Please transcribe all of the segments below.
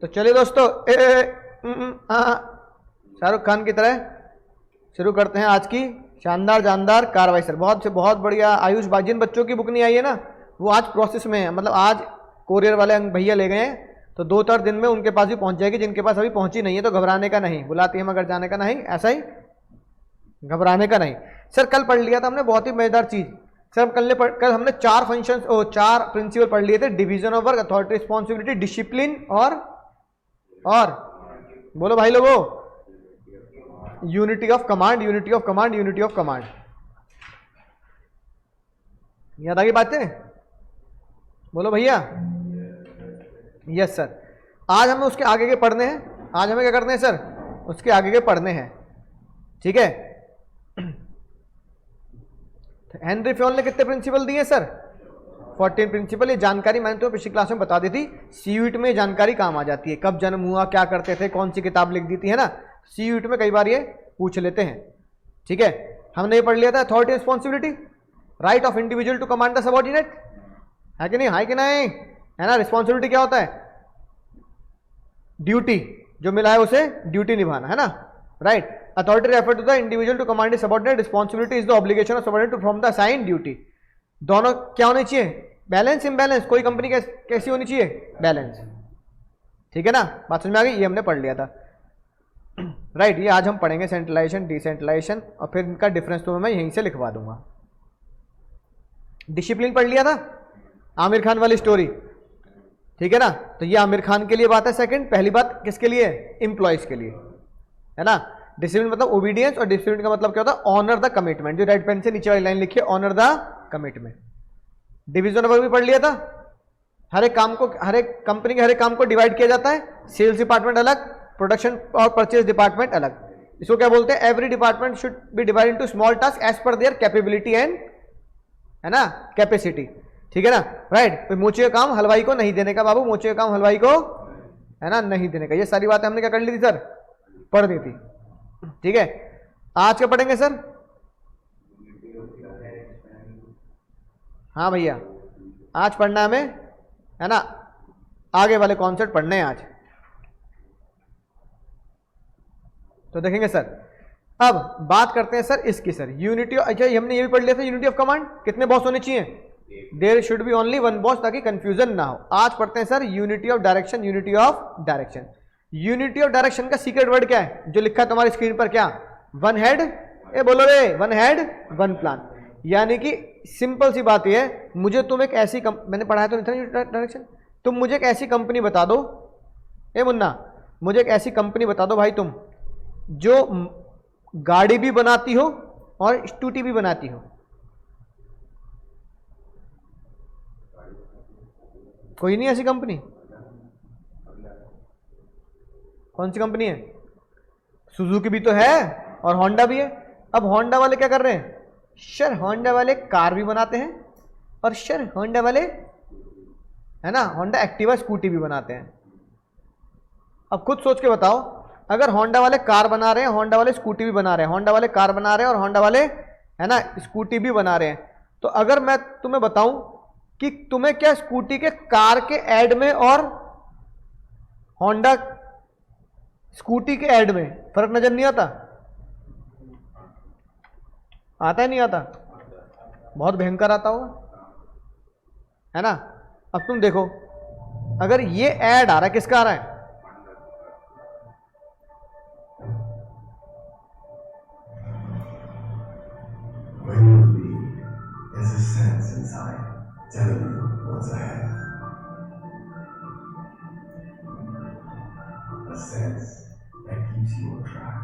तो चलिए दोस्तों, शाहरुख खान की तरह शुरू करते हैं आज की शानदार जानदार कार्रवाई। सर बहुत से बहुत बढ़िया। आयुष भाई, जिन बच्चों की बुक नहीं आई है ना, वो आज प्रोसेस में है, मतलब आज कोरियर वाले भैया ले गए हैं, तो 2-4 दिन में उनके पास भी पहुंच जाएगी। जिनके पास अभी पहुंची नहीं है तो घबराने का नहीं, बुलाती है मगर जाने का नहीं, ऐसा ही घबराने का नहीं। सर कल पढ़ लिया था हमने बहुत ही मजेदार चीज। सर कल हमने 4 फंक्शंस और 4 प्रिंसिपल पढ़ लिए थे। Division of work, authority, responsibility, discipline और बोलो भाई लोगो, unity of command, unity of command, unity of command. याद आ गई बातें? बोलो भैया। Yes sir. आज हमें उसके आगे के पढ़ने हैं। आज हमें क्या करने हैं सर? उसके आगे के पढ़ने हैं, ठीक है। हेनरी फ्योल ने कितने प्रिंसिपल दिए सर? 14 प्रिंसिपल। ये जानकारी मैंने तो पिछली क्लास में बता दी थी। सीयूईट में जानकारी काम आ जाती है, कब जन्म हुआ, क्या करते थे, कौन सी किताब लिख दी थी, है ना। सीयूईट में कई बार ये पूछ लेते हैं, ठीक है। हमने ये पढ़ लिया था authority responsibility, right of individual to command the subordinate, है कि नहीं? है कि नहीं? है ना। रिस्पॉन्सिबिलिटी क्या होता है? ड्यूटी, जो मिला है उसे ड्यूटी निभाना, है ना, right. Authority refer to the individual to command the subordinate, responsibility is the obligation of subordinate to perform the assigned duty. दोनों क्या होने चाहिए? Balance, imbalance. कोई कंपनी कैसी होनी चाहिए? बैलेंस, ठीक है ना। बात समझ में आ गई? ये हमने पढ़ लिया था, राइट। ये आज हम पढ़ेंगे सेंट्रलाइजेशन, डिसेंट्रलाइजेशन, और फिर इनका डिफरेंस तो मैं यहीं से लिखवा दूंगा। डिसिप्लिन पढ़ लिया था, आमिर खान वाली स्टोरी, ठीक है ना। तो ये आमिर खान के लिए बात है। सेकंड, पहली बात किसके लिए? एम्प्लॉयज के लिए, है ना। डिसिप्लिन मतलब ओबीडियंस, और डिसिप्लिन का मतलब क्या होता है? Honour the commitment. जो रेड पेन से नीचे वाली लाइन लिखी है, honour the commitment. Division of work भी पढ़ लिया था। हर एक काम को, हर एक कंपनी के हर एक काम को डिवाइड किया जाता है। सेल्स डिपार्टमेंट अलग, प्रोडक्शन और परचेज डिपार्टमेंट अलग। इसको क्या बोलते हैं? Every department should be divide into small task as per their capability and, है ना, कैपेसिटी, ठीक है ना, राइट। तो मोचे का काम हलवाई को नहीं देने का बाबू, मोचे का काम हलवाई को, है ना, नहीं देने का। ये सारी बातें हमने क्या कर ली थी सर? पढ़ दी थी, ठीक है। आज क्या पढ़ेंगे सर? हाँ भैया, आज पढ़ना हमें, है ना, आगे वाले कॉन्सेप्ट पढ़ने हैं आज। तो देखेंगे सर। अब बात करते हैं सर इसकी, सर यूनिटी। अच्छा, हमने ये भी पढ़ लिया था, यूनिटी ऑफ कमांड। कितने बॉस होने चाहिए? There should be only one boss, ताकि कंफ्यूजन ना हो। आज पढ़ते हैं sir unity of direction, unity of direction. Unity of direction का सीक्रेट वर्ड क्या है, जो लिखा है तुम्हारी स्क्रीन पर? क्या? वन हेड, ए बोलो रे, वन हेड वन प्लान। यानी कि सिंपल सी बात यह है, मुझे तुम एक ऐसी मैंने पढ़ाया तो नहीं था डायरेक्शन। तुम मुझे एक ऐसी कंपनी बता दो, ए मुन्ना, मुझे एक ऐसी कंपनी बता दो भाई तुम, जो गाड़ी भी बनाती हो और स्कूटी भी बनाती हो। कोई नहीं ऐसी कंपनी? कौन सी कंपनी है? सुजुकी भी तो है और होंडा भी है। अब होंडा वाले क्या कर रहे हैं? सर होंडा वाले कार भी बनाते हैं, और सर होंडा वाले, है ना, होंडा एक्टिवा स्कूटी भी बनाते हैं। अब खुद सोच के बताओ, अगर होंडा वाले कार बना रहे हैं, होंडा वाले स्कूटी भी बना रहे हैं, होंडा वाले कार बना रहे हैं और होंडा वाले, है ना, स्कूटी भी बना रहे हैं, तो अगर मैं तुम्हें बताऊं कि तुम्हें क्या स्कूटी के कार के ऐड में और होंडा स्कूटी के ऐड में फर्क नजर नहीं आता? आता है नहीं आता? बहुत भयंकर आता होगा, है ना। अब तुम देखो, अगर ये ऐड आ रहा है, किसका आ रहा है? There's a sense inside telling you what's ahead. A sense that keeps you on track.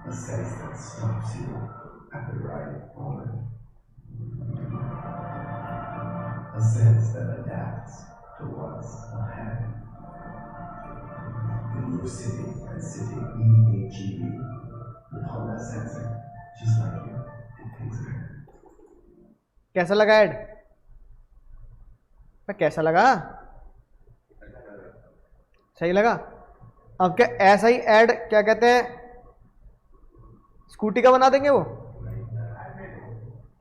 A sense that stops you at the right moment. A sense that adapts to what's ahead. When you're sitting EAGB with Honda Sensing, just like you. कैसा लगा add? कैसा लगा? सही लगा? अब क्या ऐसा ही add, क्या कहते हैं, स्कूटी का बना देंगे वो?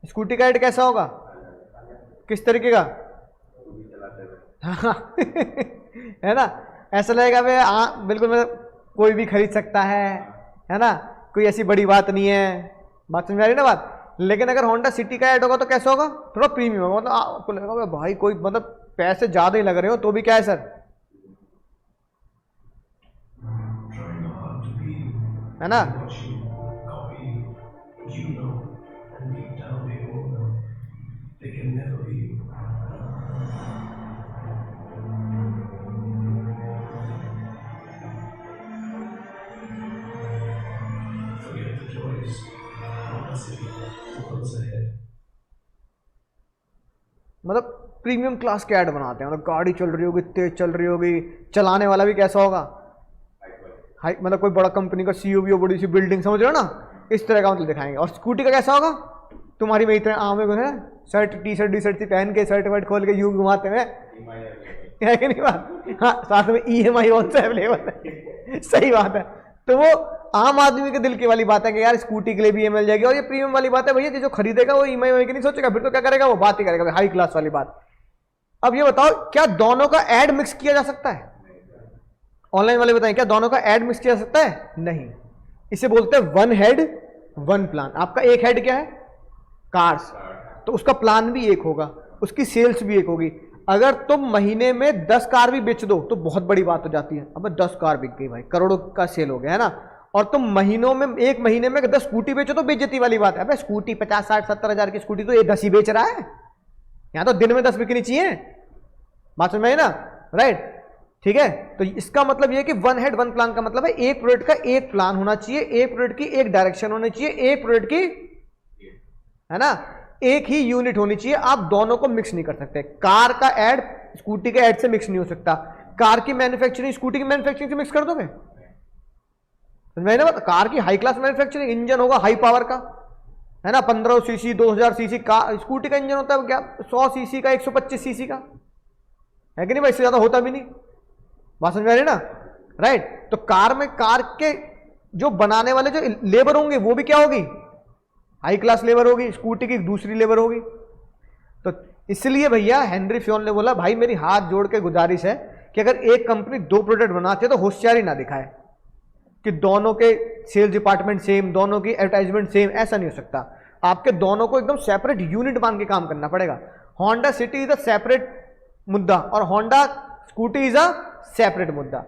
स्कूटी का ऐड कैसा होगा? किस तरीके का? है ना, ऐसा लगेगा भाई हाँ बिल्कुल मतलब कोई भी खरीद सकता है ना, कोई ऐसी बड़ी बात नहीं है। बात समझ आ रही ना बात। लेकिन अगर होंडा सिटी का ऐड होगा तो कैसा होगा, थोड़ा प्रीमियम होगा, मतलब आपको लगेगा भाई कोई मतलब पैसे ज्यादा ही लग रहे हो तो भी क्या है sir, Trying hard to be है ना। what you copy, you know, and deep down they all know they can never be you. Forget the joys. Honda City pulls ahead. मतलब प्रीमियम क्लास के ऐड बनाते हैं, मतलब गाड़ी चल रही होगी, तेज चल रही होगी, चलाने वाला भी कैसा होगा, हाई, मतलब कोई बड़ा कंपनी का सीईओ भी हो, बड़ी सी बिल्डिंग, समझ रहे हो ना, इस तरह का मतलब दिखाएंगे। और स्कूटी का कैसा होगा, तुम्हारी में इतने आम है, shirt T shirt T shirt पहन के, शर्ट वर्ट खोल के यूं घुमाते हुए, है कि नहीं बात। हाँ, साथ में EMI ऑल्सो अवेलेबल है, सही बात है। तो वो आम आदमी के दिल की वाली बात है कि यार स्कूटी के लिए भी ये मिल जाएगी, और ये प्रीमियम वाली बात है भैया, जो खरीदेगा वो EMI की नहीं सोचेगा, फिर तो क्या करेगा, वो बात ही करेगा हाई क्लास वाली बात। अब ये बताओ क्या दोनों का ऐड मिक्स किया जा सकता है, ऑनलाइन वाले बताएं क्या दोनों का ऐड मिक्स किया जा सकता है, नहीं। इसे बोलते हैं वन हेड वन प्लान। आपका एक हेड क्या है, कार्स, तो उसका प्लान भी एक होगा, उसकी सेल्स भी एक होगी। अगर तुम महीने में 10 कार भी बेच दो तो बहुत बड़ी बात हो जाती है, अब 10 कार बिक गई भाई, करोड़ों का सेल हो गया, है ना। और तुम महीनों में, एक महीने में 10 स्कूटी बेचो तो बेइज्जती वाली बात है। अबे स्कूटी 50, 60, 70 हजार की स्कूटी तो ये 10 ही बेच रहा है, यहां तो दिन में 10 बिकनी चाहिए, बात समझ में आई ना, राइट। ठीक है, तो इसका मतलब ये कि वन हेड वन प्लान का मतलब है एक प्रोडक्ट का एक प्लान होना चाहिए, एक प्रोडक्ट की एक डायरेक्शन होनी चाहिए, एक प्रोडक्ट की, है ना, एक ही यूनिट होनी चाहिए। आप दोनों को मिक्स नहीं कर सकते। कार का ऐड स्कूटी के ऐड से मिक्स नहीं हो सकता, कार की मैन्युफैक्चरिंग स्कूटी की मैन्युफैक्चरिंग से मिक्स कर दोगे, समझ ना। कार की हाई क्लास मैन्युफैक्चरिंग, इंजन होगा हाई पावर का, है ना, 1500 सीसी 2000 सीसी का। स्कूटी का इंजन होता है क्या 100 सीसी का, 125 सीसी का, है कि नहीं भाई, इससे ज्यादा होता भी नहीं, बात समझ में आ रही है ना, राइट। तो कार में, कार के जो बनाने वाले जो लेबर होंगे वो भी क्या होगी, हाई क्लास लेबर होगी, स्कूटी की दूसरी लेबर होगी। तो इसलिए भैया हेनरी फ्योन ने बोला भाई मेरी हाथ जोड़ के गुजारिश है कि अगर एक कंपनी 2 प्रोडक्ट बनाती है तो होशियारी ना दिखाए कि दोनों के सेल्स डिपार्टमेंट सेम, दोनों की एडवर्टाइजमेंट सेम, ऐसा नहीं हो सकता। आपके दोनों को एकदम सेपरेट यूनिट मान के काम करना पड़ेगा। Honda city is a separate मुद्दा और Honda scooty is a separate मुद्दा।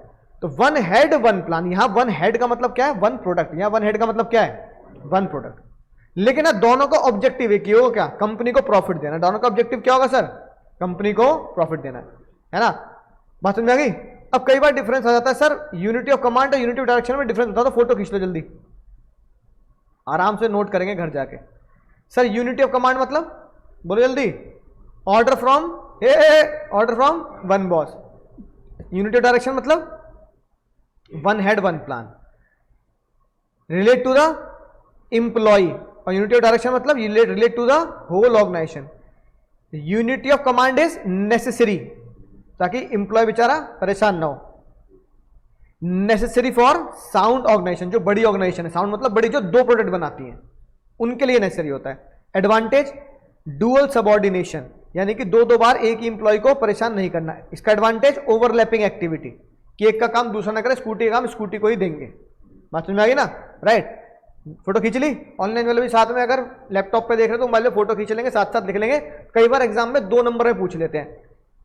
तो वन हेड वन प्लान, यहां वन हेड का मतलब क्या है, वन प्रोडक्ट, यहां वन हेड का मतलब क्या है, वन प्रोडक्ट। लेकिन ना दोनों का ऑब्जेक्टिव एक ही होगा, क्या, कंपनी को प्रॉफिट देना। दोनों का ऑब्जेक्टिव क्या होगा सर, कंपनी को प्रॉफिट देना, है ना, बात समझ में आ गई। अब कई बार डिफरेंस आ जाता है सर, यूनिटी ऑफ कमांड और यूनिटी ऑफ डायरेक्शन में डिफरेंस होता है, तो फोटो खींच लो जल्दी, आराम से नोट करेंगे घर जाके। सर यूनिटी ऑफ कमांड मतलब बोलो जल्दी, order from order from one boss. Unity of direction मतलब one head one plan, relate to the employ. और यूनिटी ऑफ डायरेक्शन मतलब relate to the whole organisation. Unity of command is necessary, ताकि employ बेचारा परेशान ना हो, necessary for sound organisation, जो बड़ी ऑर्गेनाइजेशन है, साउंड मतलब बड़ी जो 2 प्रोडक्ट बनाती हैं उनके लिए नेसेसरी होता है। एडवांटेज डुअल सबऑर्डिनेशन, यानी कि 2 बार एक ही एम्प्लॉय को परेशान नहीं करना है। इसका एडवांटेज ओवरलैपिंग एक्टिविटी, कि एक का काम दूसरा ना करे, स्कूटी का काम स्कूटी को ही देंगे, बात समझ में आ गई ना, राइट। फोटो खींच ली, ऑनलाइन वाले भी साथ में अगर लैपटॉप पे देख रहे तो मोबाइल में फोटो खींच लेंगे, साथ साथ लिख लेंगे। कई बार एग्जाम में 2 नंबर में पूछ लेते हैं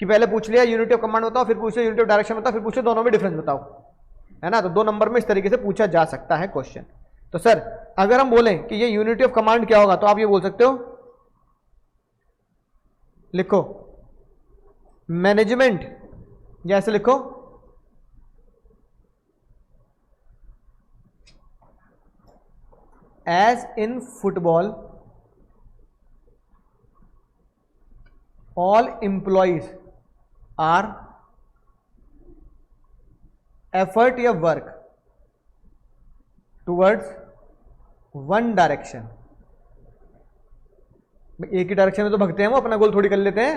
कि पहले पूछ लिया यूनिटी ऑफ कमांड बताओ, फिर पूछ लिया यूनिटी ऑफ डायरेक्शन बताओ, फिर पूछ लिया दोनों में डिफरेंस बताओ, है ना। तो 2 नंबर में इस तरीके से पूछा जा सकता है क्वेश्चन। तो सर अगर हम बोलें कि ये यूनिटी ऑफ कमांड क्या होगा, तो आप ये बोल सकते हो, लिखो मैनेजमेंट, जैसे लिखो as in football all employees are effort या work towards one direction। एक ही डायरेक्शन में तो भगते हैं, वो अपना गोल थोड़ी कर लेते हैं,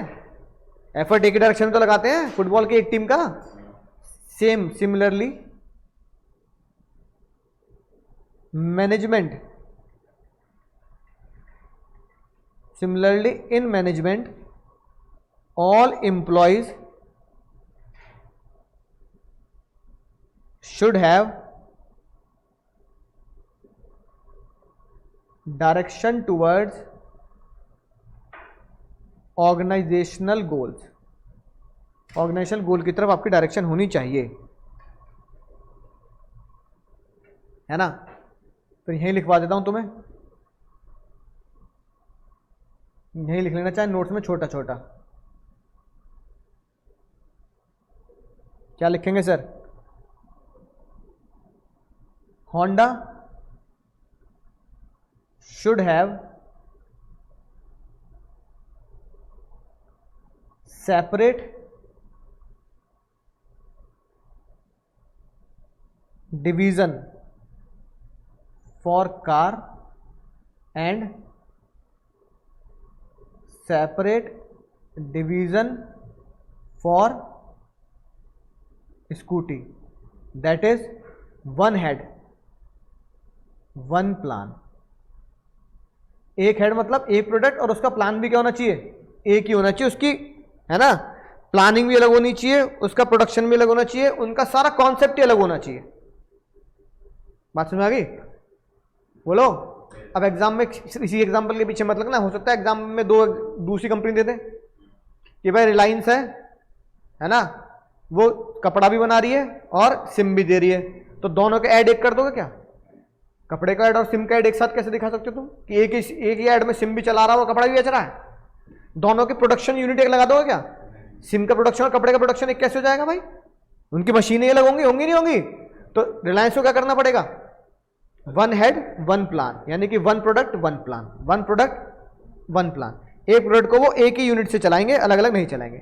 एफर्ट एक ही डायरेक्शन में तो लगाते हैं फुटबॉल की एक टीम का। Same similarly management, similarly in management all employees should have direction towards organisational goals. Organisational goal की तरफ आपकी डायरेक्शन होनी चाहिए, है ना। तो यही लिखवा देता हूं तुम्हें, यही लिख लेना चाहे नोट्स में छोटा छोटा। क्या लिखेंगे sir? Honda should have separate division for car and separate division for scooty, that is one head one plan। एक हेड मतलब एक प्रोडक्ट और उसका प्लान भी क्या होना चाहिए? एक ही होना चाहिए, उसकी, है ना, प्लानिंग भी अलग होनी चाहिए, उसका प्रोडक्शन भी अलग होना चाहिए, उनका सारा कॉन्सेप्ट ही अलग होना चाहिए। बात समझ आ गई? बोलो। अब एग्जाम में इसी एग्जांपल के पीछे मत लगना, हो सकता है एग्जाम में दो दूसरी कंपनी दे दे कि भाई रिलायंस है ना, वो कपड़ा भी बना रही है और सिम भी दे रही है, तो दोनों के ऐड एक कर दोगे क्या? कपड़े का ऐड और सिम का ऐड एक साथ कैसे दिखा सकते हो तुम कि एक ही ऐड में सिम भी चला रहा है और कपड़ा भी बेच रहा है? दोनों के प्रोडक्शन यूनिट एक लगा दोगे क्या? सिम का प्रोडक्शन और कपड़े का प्रोडक्शन एक कैसे हो जाएगा भाई? उनकी मशीनें अलग होंगी नहीं होंगी? तो रिलायंस को क्या करना पड़ेगा? वन हेड वन प्लान, यानी कि one product one plan, one product one plan. एक प्रोडक्ट को वो एक ही यूनिट से चलाएंगे, अलग अलग नहीं चलाएंगे।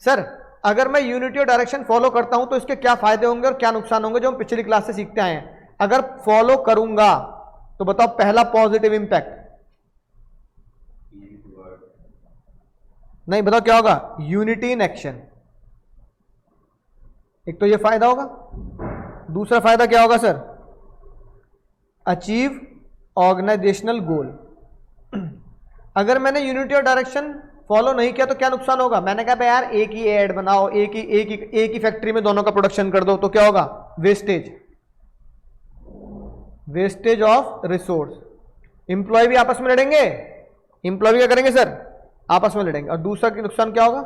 सर अगर मैं यूनिटी और डायरेक्शन फॉलो करता हूं तो इसके क्या फायदे होंगे और क्या नुकसान होंगे, जो हम पिछली क्लास से सीखते आए हैं? अगर फॉलो करूंगा तो बताओ पहला पॉजिटिव इंपैक्ट, नहीं बताओ क्या होगा? Unity in action. एक तो ये फायदा होगा, दूसरा फायदा क्या होगा सर? अचीव ऑर्गेनाइजेशनल गोल। अगर मैंने यूनिटी और डायरेक्शन फॉलो नहीं किया तो क्या नुकसान होगा? मैंने कहा यार एक ही ऐड बनाओ, एक ही फैक्ट्री में दोनों का प्रोडक्शन कर दो, तो क्या होगा? Wastage, wastage of resource. Employee भी आपस में लड़ेंगे, इंप्लॉय भी क्या करेंगे सर? आपस में लड़ेंगे। और दूसरा की नुकसान क्या होगा?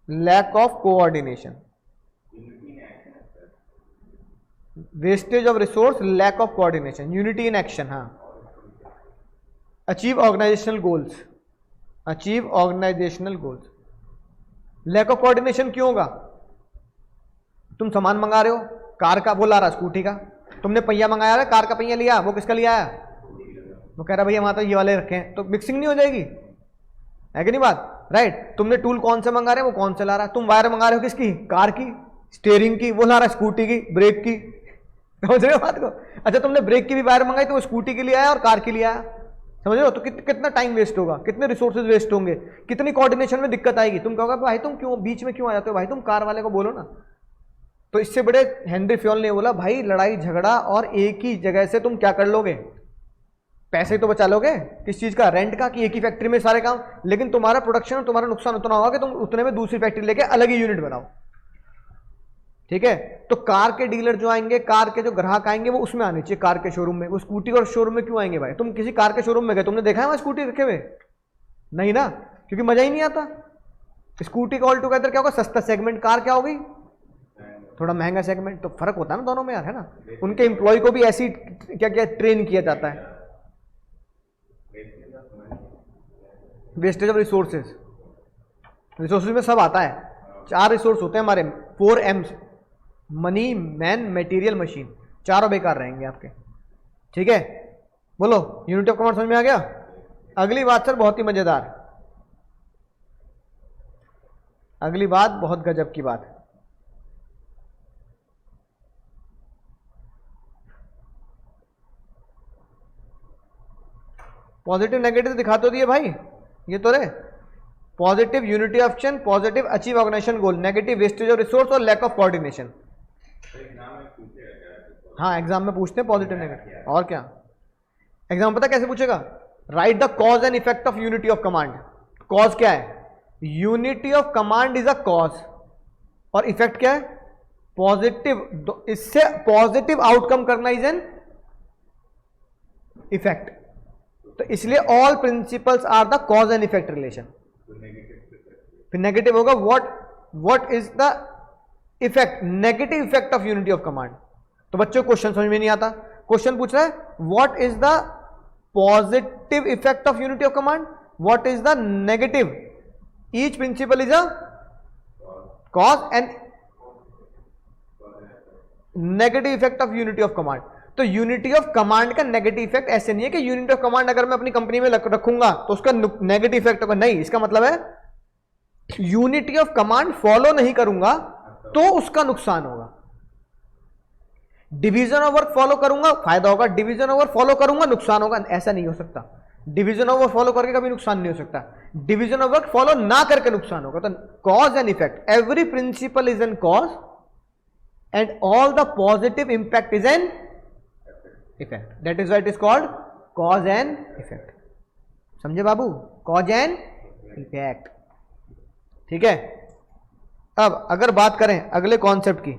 Lack of coordination, wastage of resource, lack of coordination, unity in action. हाँ, achieve organisational goals, achieve organisational goals. Lack of coordination क्यों होगा? तुम सामान मंगा रहे हो, कार का वो ला रहा स्कूटी का, तुमने पहिया मंगाया है, कार का पहिया लिया, वो किसका लिया है? वो कह रहा भैया वहां तो ये वाले रखे हैं, तो मिक्सिंग नहीं हो जाएगी? है कि नहीं बात? राइट। तुमने टूल कौन से मंगा रहे हैं, वो कौन से ला रहा है? तुम वायर मंगा रहे हो किसकी? कार की, स्टीयरिंग की, वो ला रहा है स्कूटी की, ब्रेक की। समझ रहे हो बात को? अच्छा तुमने ब्रेक की भी वायर मंगाई तो वो स्कूटी के लिए आया और कार के लिए आया। समझ रहे हो? तो कितना टाइम वेस्ट होगा, कितने रिसोर्सेज वेस्ट होंगे, कितनी कोऑर्डिनेशन में दिक्कत आएगी। तुम कहोगे भाई तुम क्यों बीच में क्यों आ जाते हो, भाई तुम कार वाले को बोलो ना। तो इससे बड़े हेनरी फ्योल ने बोला भाई लड़ाई झगड़ा और एक ही जगह से तुम क्या कर लोगे? पैसे तो बचा लोगे, किस चीज का? रेंट का, कि एक ही फैक्ट्री में सारे काम, लेकिन तुम्हारा प्रोडक्शन और तुम्हारा नुकसान उतना होगा कि तुम उतने में दूसरी फैक्ट्री लेके अलग ही यूनिट बनाओ। ठीक है? तो कार के डीलर जो आएंगे, कार के जो ग्राहक आएंगे वो उसमें आने चाहिए, कार के शोरूम में। वो स्कूटी और शोरूम में क्यों आएंगे भाई? तुम किसी कार के शोरूम में गए, तुमने देखा है वहां स्कूटी रखे हुए? नहीं ना, क्योंकि मजा ही नहीं आता। स्कूटी का ऑल टुगेदर क्या होगा? सस्ता सेगमेंट, कार क्या होगी? थोड़ा महंगा सेगमेंट। तो फर्क होता है ना दोनों में यार, है ना। उनके एम्प्लॉय को भी ऐसी क्या क्या ट्रेन किया जाता है। वेस्टेज ऑफ रिसोर्सेज, रिसोर्सेज में सब आता है। 4 रिसोर्स होते हैं हमारे, 4 M's, money, man, material, machine. चारों बेकार रहेंगे आपके। ठीक है? बोलो, यूनिटी ऑफ कमांड समझ में आ गया? अगली बात सर बहुत ही मजेदार, अगली बात बहुत गजब की बात है। पॉजिटिव नेगेटिव दिखा तो दिए भाई, ये तो रे। Positive unity of action, positive achieve organisation goal, negative wastage of resource और लैक ऑफ कोऑर्डिनेशन। हाँ एग्जाम में पूछते हैं पॉजिटिव नेगेटिव, और क्या। एग्जाम पता कैसे पूछेगा? Write the cause and effect of unity of command. Cause क्या है? Unity of command is a cause, और इफेक्ट क्या है? पॉजिटिव, इससे पॉजिटिव आउटकम करना इज एन इफेक्ट। तो इसलिए all principles are the cause and effect relation. फिर नेगेटिव होगा what is the effect, negative effect of unity of command. तो बच्चों क्वेश्चन समझ में नहीं आता, क्वेश्चन पूछ रहा है what is the positive effect of unity of command, what is the negative, each principle is a cause and negative effect of unity of command. तो यूनिटी ऑफ कमांड का नेगेटिव इफेक्ट ऐसे नहीं है कि unity of command अगर मैं अपनी company में रखूंगा तो उसका नेगेटिव इफेक्ट होगा, नहीं, इसका मतलब है यूनिटी ऑफ कमांड फॉलो नहीं करूंगा तो उसका नुकसान होगा। डिवीजन ऑफ वर्क फॉलो करूंगा फायदा होगा, डिवीजन ऑफ वर्क फॉलो करूंगा नुकसान होगा, ऐसा नहीं हो सकता। डिवीजन ऑफ वर्क फॉलो करके कभी नुकसान नहीं हो सकता, डिवीजन ऑफ वर्क फॉलो ना करके नुकसान होगा। तो cause and effect, every principle is an cause and all the positive impact is an effect, that is why it is called cause and effect. समझे बाबू, कॉज एंड इफेक्ट, ठीक है। अब अगर बात करें अगले कॉन्सेप्ट की,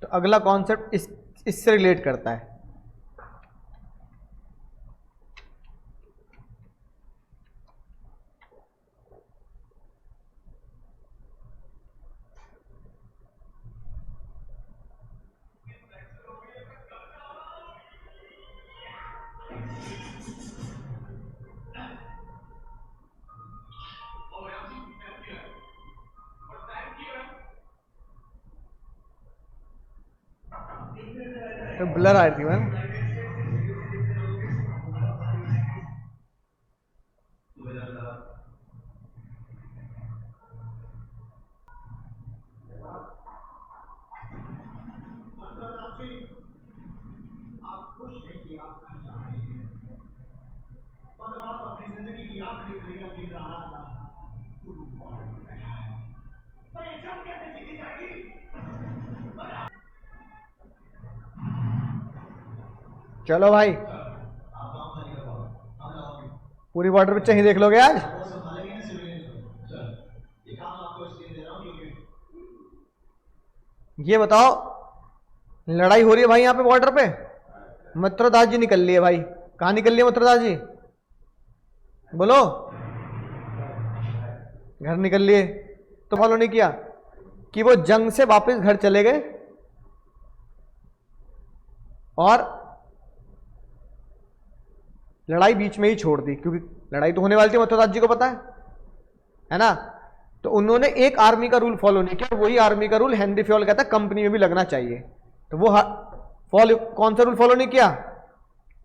तो अगला कॉन्सेप्ट इससे रिलेट करता है। तो ब्लर आ रही थी मैम, चलो भाई पूरी बॉर्डर पिक्चर ही देख लोगे आज। ये बताओ लड़ाई हो रही है भाई यहाँ पे बॉर्डर पे, मित्रदास जी निकल लिए भाई, कहाँ निकल लिए मित्रदास जी, बोलो, घर निकल लिए। तो फॉलो नहीं किया कि वो जंग से वापस घर चले गए और लड़ाई बीच में ही छोड़ दी, क्योंकि लड़ाई तो होने वाली थी, मित्रदास जी को पता है ना। तो उन्होंने एक आर्मी का रूल फॉलो नहीं किया, वही आर्मी का रूल हेनरी फ्योल कहता है कंपनी में भी लगना चाहिए। तो वो फॉलो, कौन सा रूल फॉलो नहीं किया,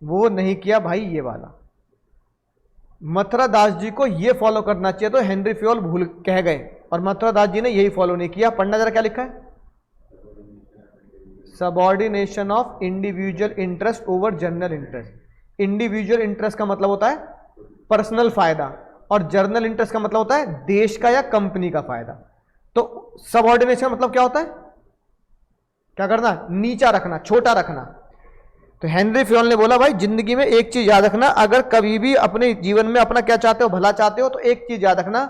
वो नहीं किया भाई ये वाला। मथुरा दास जी को ये फॉलो करना चाहिए, तो हेनरी फ्योल भूल कह गए और मथुरा दास जी ने यही फॉलो नहीं किया। पढ़ना जरा क्या लिखा है, subordination of individual interest over general interest. Individual interest का मतलब होता है पर्सनल फायदा और जर्नल इंटरेस्ट का मतलब होता है देश का या कंपनी का फायदा। तो सबऑर्डिनेशन का मतलब क्या होता है, क्या करना, नीचा रखना, छोटा रखना। तो हेनरी फ्योल ने बोला भाई जिंदगी में एक चीज याद रखना, अगर कभी भी अपने जीवन में अपना क्या चाहते हो, भला चाहते हो, तो एक चीज याद रखना,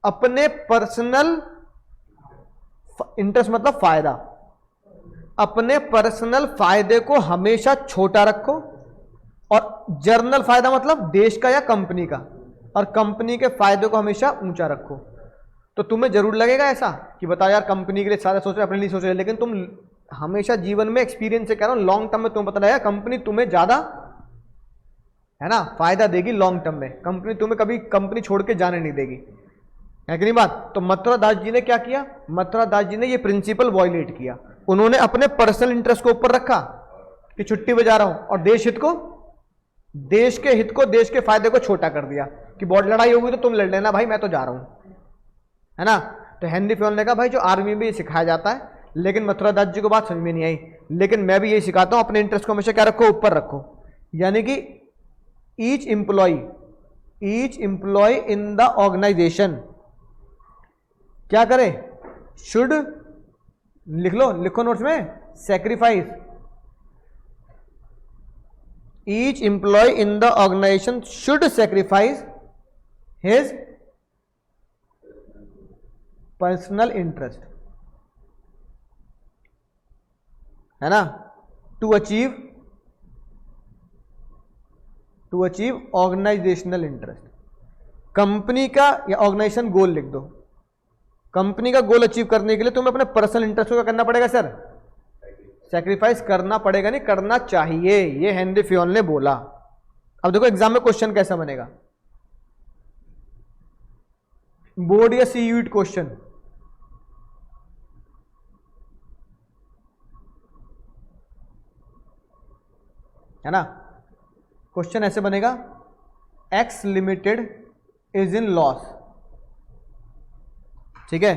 अपने पर्सनल इंटरेस्ट मतलब फायदा, अपने पर्सनल फायदे को हमेशा छोटा रखो और जर्नल फायदा मतलब देश का या कंपनी का, और कंपनी के फायदे को हमेशा ऊंचा रखो। तो तुम्हें जरूर लगेगा ऐसा कि बताओ यार कंपनी के लिए सारा सोच रहे, अपने लिए सोच रहे, लेकिन तुम हमेशा जीवन में एक्सपीरियंस से कह रहा हूं, लॉन्ग टर्म में तुम्हें पता लगेगा कंपनी तुम्हें ज्यादा है ना फायदा देगी लॉन्ग टर्म में, कंपनी तुम्हें कभी कंपनी छोड़ के जाने नहीं देगी, है कि नहीं बात। तो मथुरा दास जी ने क्या किया, मथुरा दास जी ने ये प्रिंसिपल वॉयलेट किया। उन्होंने अपने पर्सनल इंटरेस्ट को ऊपर रखा कि छुट्टी पे जा रहा हूं, और देश हित को, देश के हित को, देश के फायदे को छोटा कर दिया कि बहुत लड़ाई होगी तो तुम लड़ लेना भाई, मैं तो जा रहा हूं, है ना। तो हेनरी फ्योल ने कहा भाई जो आर्मी में ये सिखाया जाता है, लेकिन मथुरा दास जी को बात समझ में नहीं आई, लेकिन मैं भी यही सिखाता हूं, अपने इंटरेस्ट को हमेशा क्या रखो, ऊपर रखो। यानी कि each employee in the organisation क्या करे, शुड, लिख लो, लिखो नोट्स में, sacrifice, each employee in the organization should sacrifice his personal interest, है ना, to achieve organisational interest. Company का या ऑर्गेनाइजेशन गोल लिख दो। कंपनी का गोल अचीव करने के लिए तुम्हें अपने पर्सनल इंटरेस्ट को क्या करना पड़ेगा सर? सैक्रिफाइस करना पड़ेगा, नहीं करना चाहिए, ये हेनरी फ्योल ने बोला। अब देखो एग्जाम में क्वेश्चन कैसा बनेगा, बोर्ड या सीयूईटी क्वेश्चन। है ना, क्वेश्चन ऐसे बनेगा, X limited is in loss, ठीक है,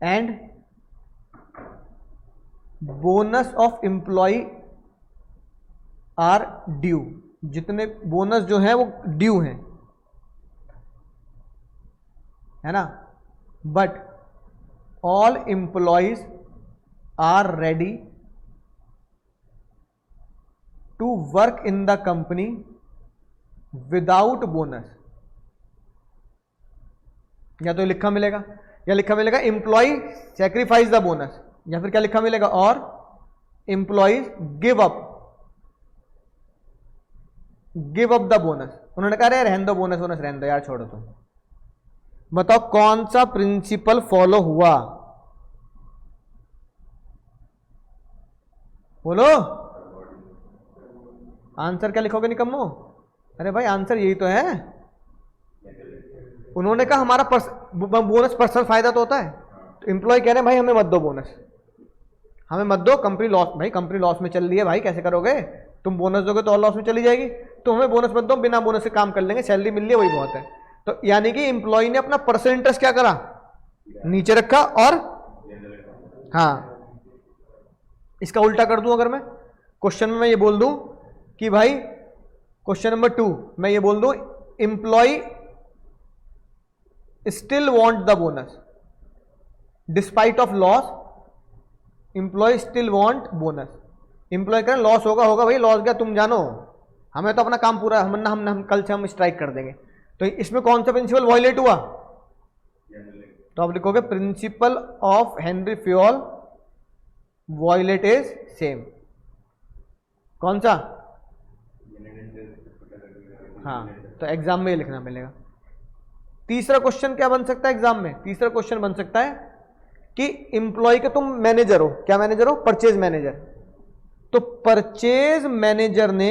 and bonus of employee are due, जितने बोनस जो है वो ड्यू हैं, है ना, but all employees are ready to work in the company without bonus. या तो लिखा मिलेगा, या लिखा मिलेगा एम्प्लॉय सैक्रिफाइस द बोनस, या फिर क्या लिखा मिलेगा, और employees give up the bonus. उन्होंने कहा अरे रहने दो बोनस, बोनस रहने दो यार, छोड़ो तुम। बताओ कौन सा प्रिंसिपल फॉलो हुआ, बोलो। आंसर क्या लिखोगे निकम्मो? अरे भाई आंसर यही तो है। उन्होंने कहा हमारा बोनस पर्सनल फायदा तो होता है, तो एम्प्लॉय कह रहे हैं भाई हमें मत दो बोनस, हमें मत दो, कंपनी लॉस, भाई कंपनी लॉस में चल रही है भाई, कैसे करोगे तुम, बोनस दोगे तो और लॉस में चली जाएगी, तो हमें बोनस मत दो, बिना बोनस से काम कर लेंगे, सैलरी मिल रही है वही बहुत है। तो यानी कि एम्प्लॉय ने अपना पर्सनल इंटरेस्ट क्या करा, नीचे रखा, और हाँ इसका उल्टा कर दूं, अगर मैं क्वेश्चन में ये बोल दूं कि भाई क्वेश्चन नंबर 2 मैं ये बोल दूं employee still want the bonus despite of loss, employee still want bonus. Employee करें लॉस होगा होगा भाई, लॉस गया तुम जानो, हमें तो अपना काम पूरा, हम कल से हम स्ट्राइक कर देंगे। तो इसमें कौन सा प्रिंसिपल वायलेट हुआ? तो आप लिखोगे principle of Henry Fayol violate is same. कौन सा? हाँ, तो एग्जाम में ये लिखना मिलेगा। तीसरा क्वेश्चन क्या बन सकता है एग्जाम में? तीसरा क्वेश्चन बन सकता है कि एम्प्लॉय के तुम मैनेजर हो, क्या मैनेजर हो? Purchase manager. तो परचेज मैनेजर ने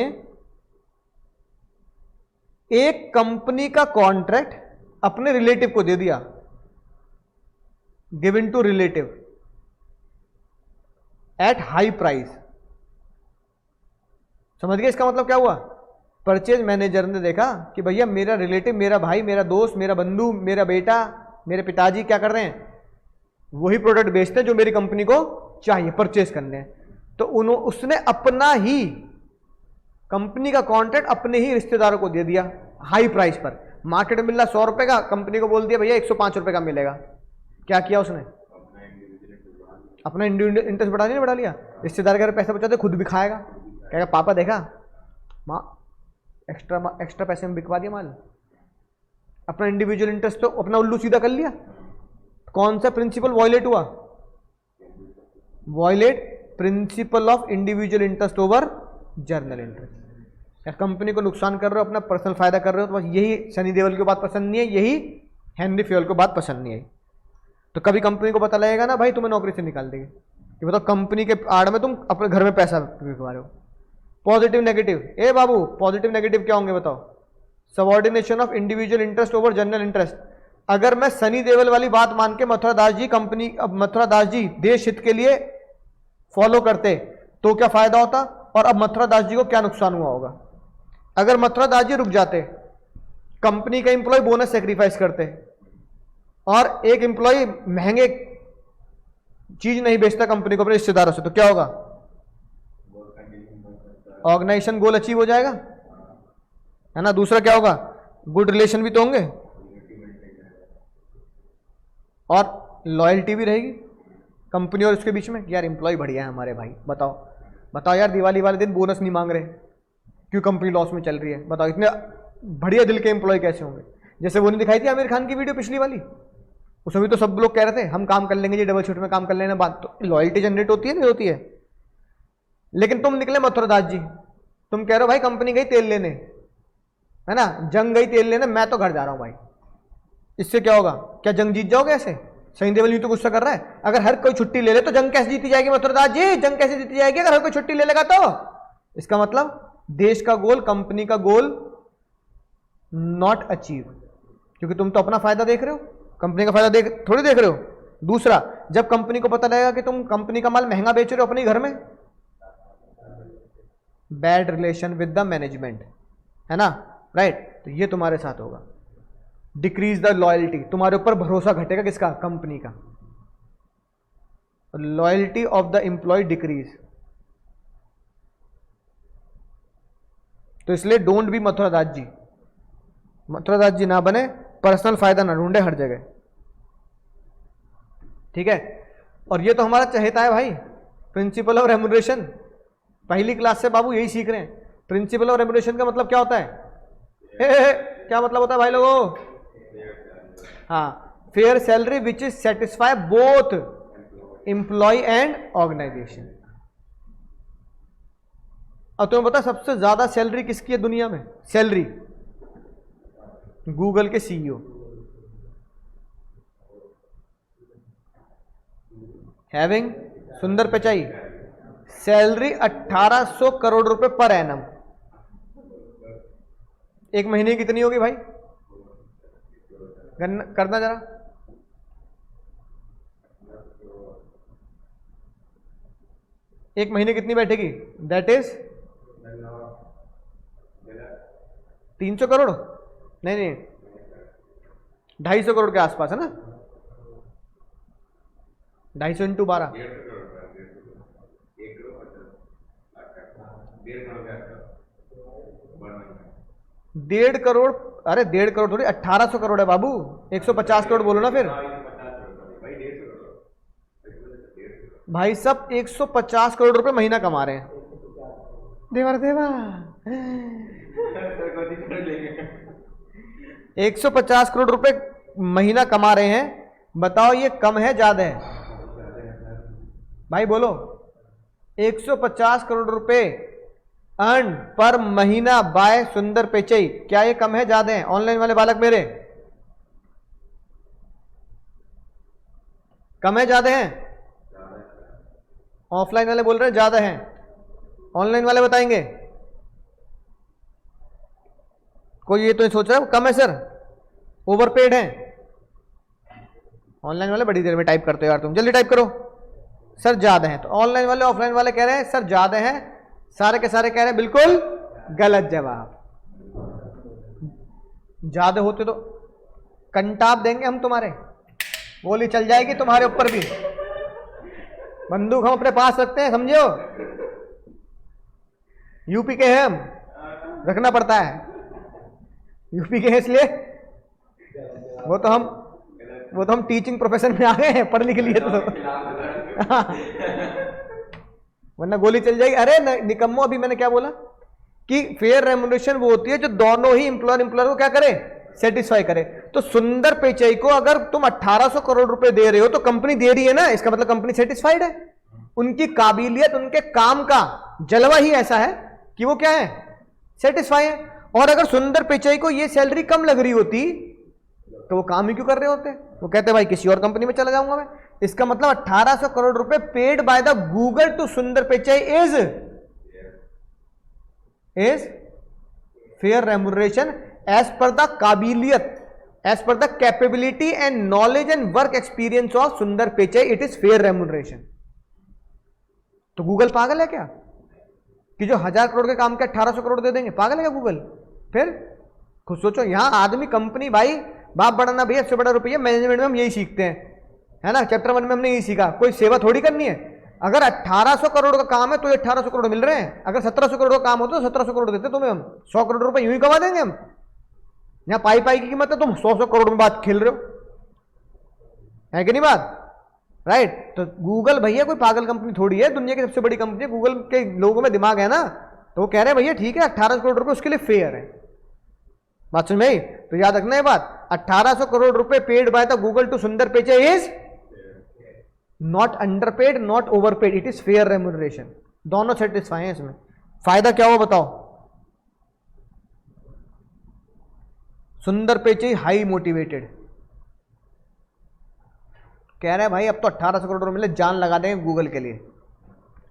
एक कंपनी का कॉन्ट्रैक्ट अपने रिलेटिव को दे दिया, given to relative at high price. समझ गए इसका मतलब क्या हुआ? परचेज मैनेजर ने देखा कि भैया मेरा रिलेटिव, मेरा भाई, मेरा दोस्त, मेरा बंधु, मेरा बेटा, मेरे पिताजी क्या कर रहे हैं, वही प्रोडक्ट बेचते हैं जो मेरी कंपनी को चाहिए, परचेज करने हैं। तो उसने अपना ही कंपनी का कॉन्ट्रैक्ट अपने ही रिश्तेदारों को दे दिया हाई प्राइस पर। मार्केट में मिल रहा 100 रुपए का, कंपनी को बोल दिया भैया 105 रुपए का मिलेगा। क्या किया उसने? अपना इंडिविजुअल इंटरेस्ट बढ़ा लिया, बढ़ा लिया। रिश्तेदार के पैसे बचाते खुद भी खाएगा, कहेगा पापा देखा माँ एक्स्ट्रा पैसे में बिकवा दिया माल। अपना इंडिविजुअल इंटरेस्ट तो अपना उल्लू सीधा कर लिया। कौन सा प्रिंसिपल वायलेट हुआ? Violate principle of individual interest over general interest. या कंपनी को नुकसान कर रहे हो, अपना पर्सनल फायदा कर रहे हो, तो बस यही सनी देओल की बात पसंद नहीं है, यही हेनरी फ्योल को बात पसंद नहीं आई। तो कभी कंपनी को पता लगेगा ना भाई, तुम्हें नौकरी से निकाल देगी कि बताओ कंपनी के आड़ में तुम अपने घर में पैसा बिकवा रहे हो। पॉजिटिव नेगेटिव, ए बाबू पॉजिटिव नेगेटिव क्या होंगे बताओ? Subordination of individual interest over general interest. अगर मैं सनी देओल वाली बात मान के मथुरा दास जी देश हित के लिए फॉलो करते तो क्या फायदा होता, और अब मथुरा दास जी को क्या नुकसान हुआ होगा? अगर मथुरा दास जी रुक जाते, कंपनी का एम्प्लॉय बोनस सेक्रीफाइस करते, और एक एम्प्लॉय महंगे चीज नहीं बेचता कंपनी को अपने रिश्तेदारों से, तो क्या होगा? ऑर्गेनाइजेशन गोल अचीव हो जाएगा, है ना। दूसरा क्या होगा? गुड रिलेशन भी तो होंगे, और लॉयल्टी भी रहेगी कंपनी और उसके बीच में। यार एम्प्लॉय बढ़िया है हमारे भाई, बताओ यार दिवाली वाले दिन बोनस नहीं मांग रहे, क्यों? कंपनी लॉस में चल रही है। बताओ इतने बढ़िया दिल के एम्प्लॉय कैसे होंगे? जैसे वो नहीं दिखाई थी आमिर खान की वीडियो पिछली वाली, उसमें भी तो सब लोग कह रहे थे हम काम कर लेंगे जी, डबल शिफ्ट में काम कर लेना, बात तो लॉयल्टी जनरेट होती है नहीं होती है। लेकिन तुम निकले मथुरदास जी, तुम कह रहे हो भाई कंपनी गई तेल लेने, है ना, जंग गई तेल लेने, मैं तो घर जा रहा हूं भाई। इससे क्या होगा? क्या जंग जीत जाओगे ऐसे? सनी देओल यूं तो गुस्सा कर रहा है, अगर हर कोई छुट्टी ले ले तो जंग कैसे जीती जाएगी मथुरदास जी? जंग कैसे जीती जाएगी अगर हर कोई छुट्टी ले लेगा तो? इसका मतलब देश का गोल, कंपनी का गोल नॉट अचीव, क्योंकि तुम तो अपना फायदा देख रहे हो, कंपनी का फायदा थोड़ी देख रहे हो। दूसरा, जब कंपनी को पता लगेगा कि तुम कंपनी का माल महंगा बेच रहे हो अपने घर में, bad relation with the management, है ना, राइट, तो ये तुम्हारे साथ होगा। डिक्रीज द लॉयल्टी, तुम्हारे ऊपर भरोसा घटेगा किसका? कंपनी का। Loyalty of the employee decrease. तो इसलिए डोंट बी मथुरदास जी, मथुरदास जी ना बने, पर्सनल फायदा ना ढूंढे हर जगह, ठीक है। और ये तो हमारा चहेता है भाई, प्रिंसिपल ऑफ रेम्यूनरेशन, पहली क्लास से बाबू यही सीख रहे हैं। प्रिंसिपल ऑफ रेम्यूनरेशन का मतलब क्या होता है? क्या मतलब होता है भाई लोगों? हाँ, fair salary which is satisfy both employee and organisation. अब तुम्हें पता सबसे ज्यादा सैलरी किसकी है दुनिया में? सैलरी गूगल के सीईओ, हैविंग सुंदर पिचाई, सैलरी 1800 करोड़ रुपए पर एनम। एक महीने की कितनी होगी भाई? करना जरा, एक महीने कितनी बैठेगी? दैट इज 300 करोड़, नहीं 250 करोड़ के आसपास है ना, 250 इंटू 12, 1.5 करोड़। अरे 1.5 करोड़ थोड़ी, 1800 करोड़ है बाबू, 150 करोड़ बोलो ना फिर भाई। सब 150 करोड़ रुपए महीना कमा रहे हैं, देवर देवा 150 करोड़ रुपए महीना कमा रहे हैं। बताओ ये कम है ज्यादा है भाई? बोलो, 150 करोड़ रुपए अर्न पर महीना बाय सुंदर पिचाई, क्या ये कम है ज्यादा है? ऑनलाइन वाले बालक मेरे, कम है ज्यादा है? ऑफलाइन वाले बोल रहे हैं ज्यादा है, ऑनलाइन वाले बताएंगे। कोई ये तो नहीं सोच रहा है कम है सर, ओवरपेड है? ऑनलाइन वाले बड़ी देर में टाइप करते हो यार, तुम जल्दी टाइप करो। सर ज्यादा है, तो ऑनलाइन वाले ऑफलाइन वाले कह रहे हैं सर ज्यादा है, सारे के सारे कह रहे हैं बिल्कुल गलत जवाब। ज्यादा होते तो कंटाप देंगे हम तुम्हारे, गोली चल जाएगी तुम्हारे ऊपर भी, बंदूक हम अपने पास रखते हैं, समझो। यूपी के हैं हम, रखना पड़ता है, यूपी के हैं इसलिए। वो तो हम टीचिंग प्रोफेशन में आ गए हैं, पढ़ लिख लिए तो वरना गोली चल जाएगी। अरे निकम्मो, अभी मैंने क्या बोला कि फेयर रेम्यूनरेशन वो होती है जो दोनों ही एम्प्लॉयर को क्या करे? सेटिस्फाई करे। तो सुंदर पिचाई को अगर तुम 1800 करोड़ रुपए दे रहे हो तो कंपनी दे रही है ना, इसका मतलब कंपनी सेटिस्फाइड है। उनकी काबिलियत, उनके काम का जलवा ही ऐसा है कि वो क्या है? सेटिस्फाई है। और अगर सुंदर पिचाई को ये सैलरी कम लग रही होती तो वो काम ही क्यों कर रहे होते? वो कहते भाई किसी और कंपनी में चला जाऊंगा मैं। इसका मतलब 1800 करोड़ रुपए paid by the Google to Sundar Pichai is fair remuneration as per the काबिलियत, as per the capability and knowledge and work experience of Sundar Pichai, it is fair remuneration. तो गूगल पागल है क्या कि जो 1000 करोड़ के काम के 1800 करोड़ दे देंगे? पागल है क्या गूगल? फिर खुद सोचो, यहां आदमी कंपनी भाई बाप बड़ा ना भैया, सबसे बड़ा रुपया मैनेजमेंट में हम यही सीखते हैं, है ना, चैप्टर 1 में हमने यही सीखा। कोई सेवा थोड़ी करनी है। अगर 1800 करोड़ का काम है तो 1800 करोड़ मिल रहे हैं। अगर 1700 करोड़ का काम होता तो 1700 करोड़ देते तुम्हें हम, 100 करोड़ रुपए यूं ही कमा देंगे हम। यहां पाई की कीमत है, तुम 100 करोड़ में बात खेल रहे हो, है कि नहीं बात? राइट। तो गूगल भैया कोई पागल कंपनी थोड़ी है, दुनिया की सबसे बड़ी कंपनी है। गूगल के लोगों में दिमाग है ना, तो वो कह रहे हैं भैया ठीक है 1800 करोड़ रुपए उसके लिए फेयर है। बात समझ में आई? तो याद रखना ये बात, 1800 करोड़ रुपए paid by the Google to Sundar Pichai is not underpaid, not overpaid, it is fair remuneration. दोनों सेटिस्फाई हैं इसमें। फायदा क्या हुआ बताओ? सुंदर पिचाई हाई मोटिवेटेड, कह रहे हैं भाई अब तो 1800 करोड़ रुपए मिले, जान लगा देंगे गूगल के लिए,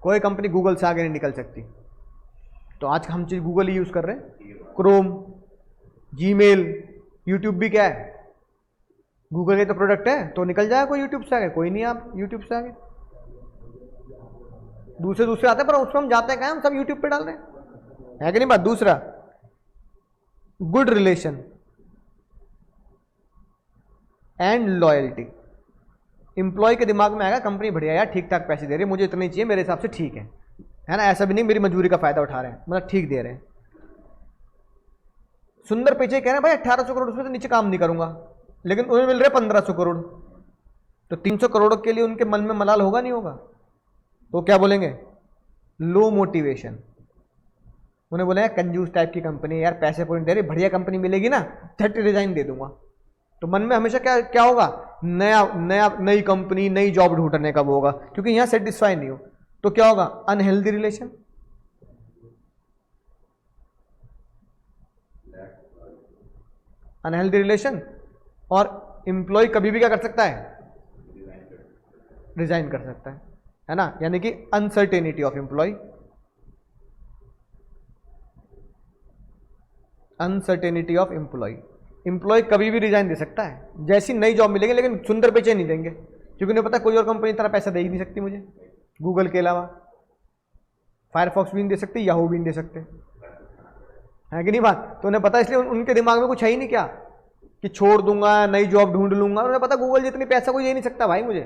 कोई कंपनी गूगल से आगे नहीं निकल सकती। तो आज हम चीज गूगल ही यूज कर रहे हैं, क्रोम, जीमेल, यूट्यूब भी क्या है, गूगल के तो प्रोडक्ट है, तो निकल जाएगा कोई यूट्यूब से आगे? कोई नहीं, आप यूट्यूब से आगे दूसरे आते हैं, पर उसमें हम जाते हैं कहाँ, हम सब यूट्यूब पे डाल रहे हैं, है कि नहीं बात? दूसरा, good relation and loyalty. Employee के दिमाग में आएगा कंपनी बढ़िया यार, ठीक ठाक पैसे दे रही है, मुझे इतने चाहिए, मेरे हिसाब से ठीक है ना, ऐसा भी नहीं मेरी मजबूरी का फायदा उठा रहे हैं, मतलब ठीक दे रहे हैं। सुंदर पिचाई कह रहे हैं भाई 1800 करोड़ उसमें से नीचे काम नहीं करूंगा, लेकिन उन्हें मिल रहे 1500 करोड़, तो 300 करोड़ के लिए उनके मन में मलाल होगा नहीं होगा? तो क्या बोलेंगे? Low motivation. उन्हें बोले कंजूस टाइप की कंपनी, यार पैसे पूरे दे रही, बढ़िया कंपनी मिलेगी ना, झट रिजाइन दे दूंगा। तो मन में हमेशा क्या क्या होगा? नई कंपनी, नई जॉब ढूंढने का वो होगा, क्योंकि यहां सेटिस्फाई नहीं हो। तो क्या होगा? Unhealthy relation, unhealthy relation. और एम्प्लॉय कभी भी क्या कर सकता है? रिजाइन कर सकता है ना, यानी कि uncertainty of employee, uncertainty of employee. Employee कभी भी रिजाइन दे सकता है, जैसी नई जॉब मिलेगी, लेकिन सुंदर पिचाई नहीं देंगे, क्योंकि उन्हें पता है कोई और कंपनी तरह पैसा दे ही नहीं सकती मुझे गूगल के अलावा। फायरफॉक्स भी नहीं दे सकते, याहू भी नहीं दे सकते, है कि नहीं बात? तो उन्हें पता, इसलिए उनके दिमाग में कुछ है ही नहीं क्या कि छोड़ दूंगा, नई जॉब ढूंढ लूंगा। उन्हें पता गूगल जितनी पैसा कोई दे नहीं सकता भाई मुझे,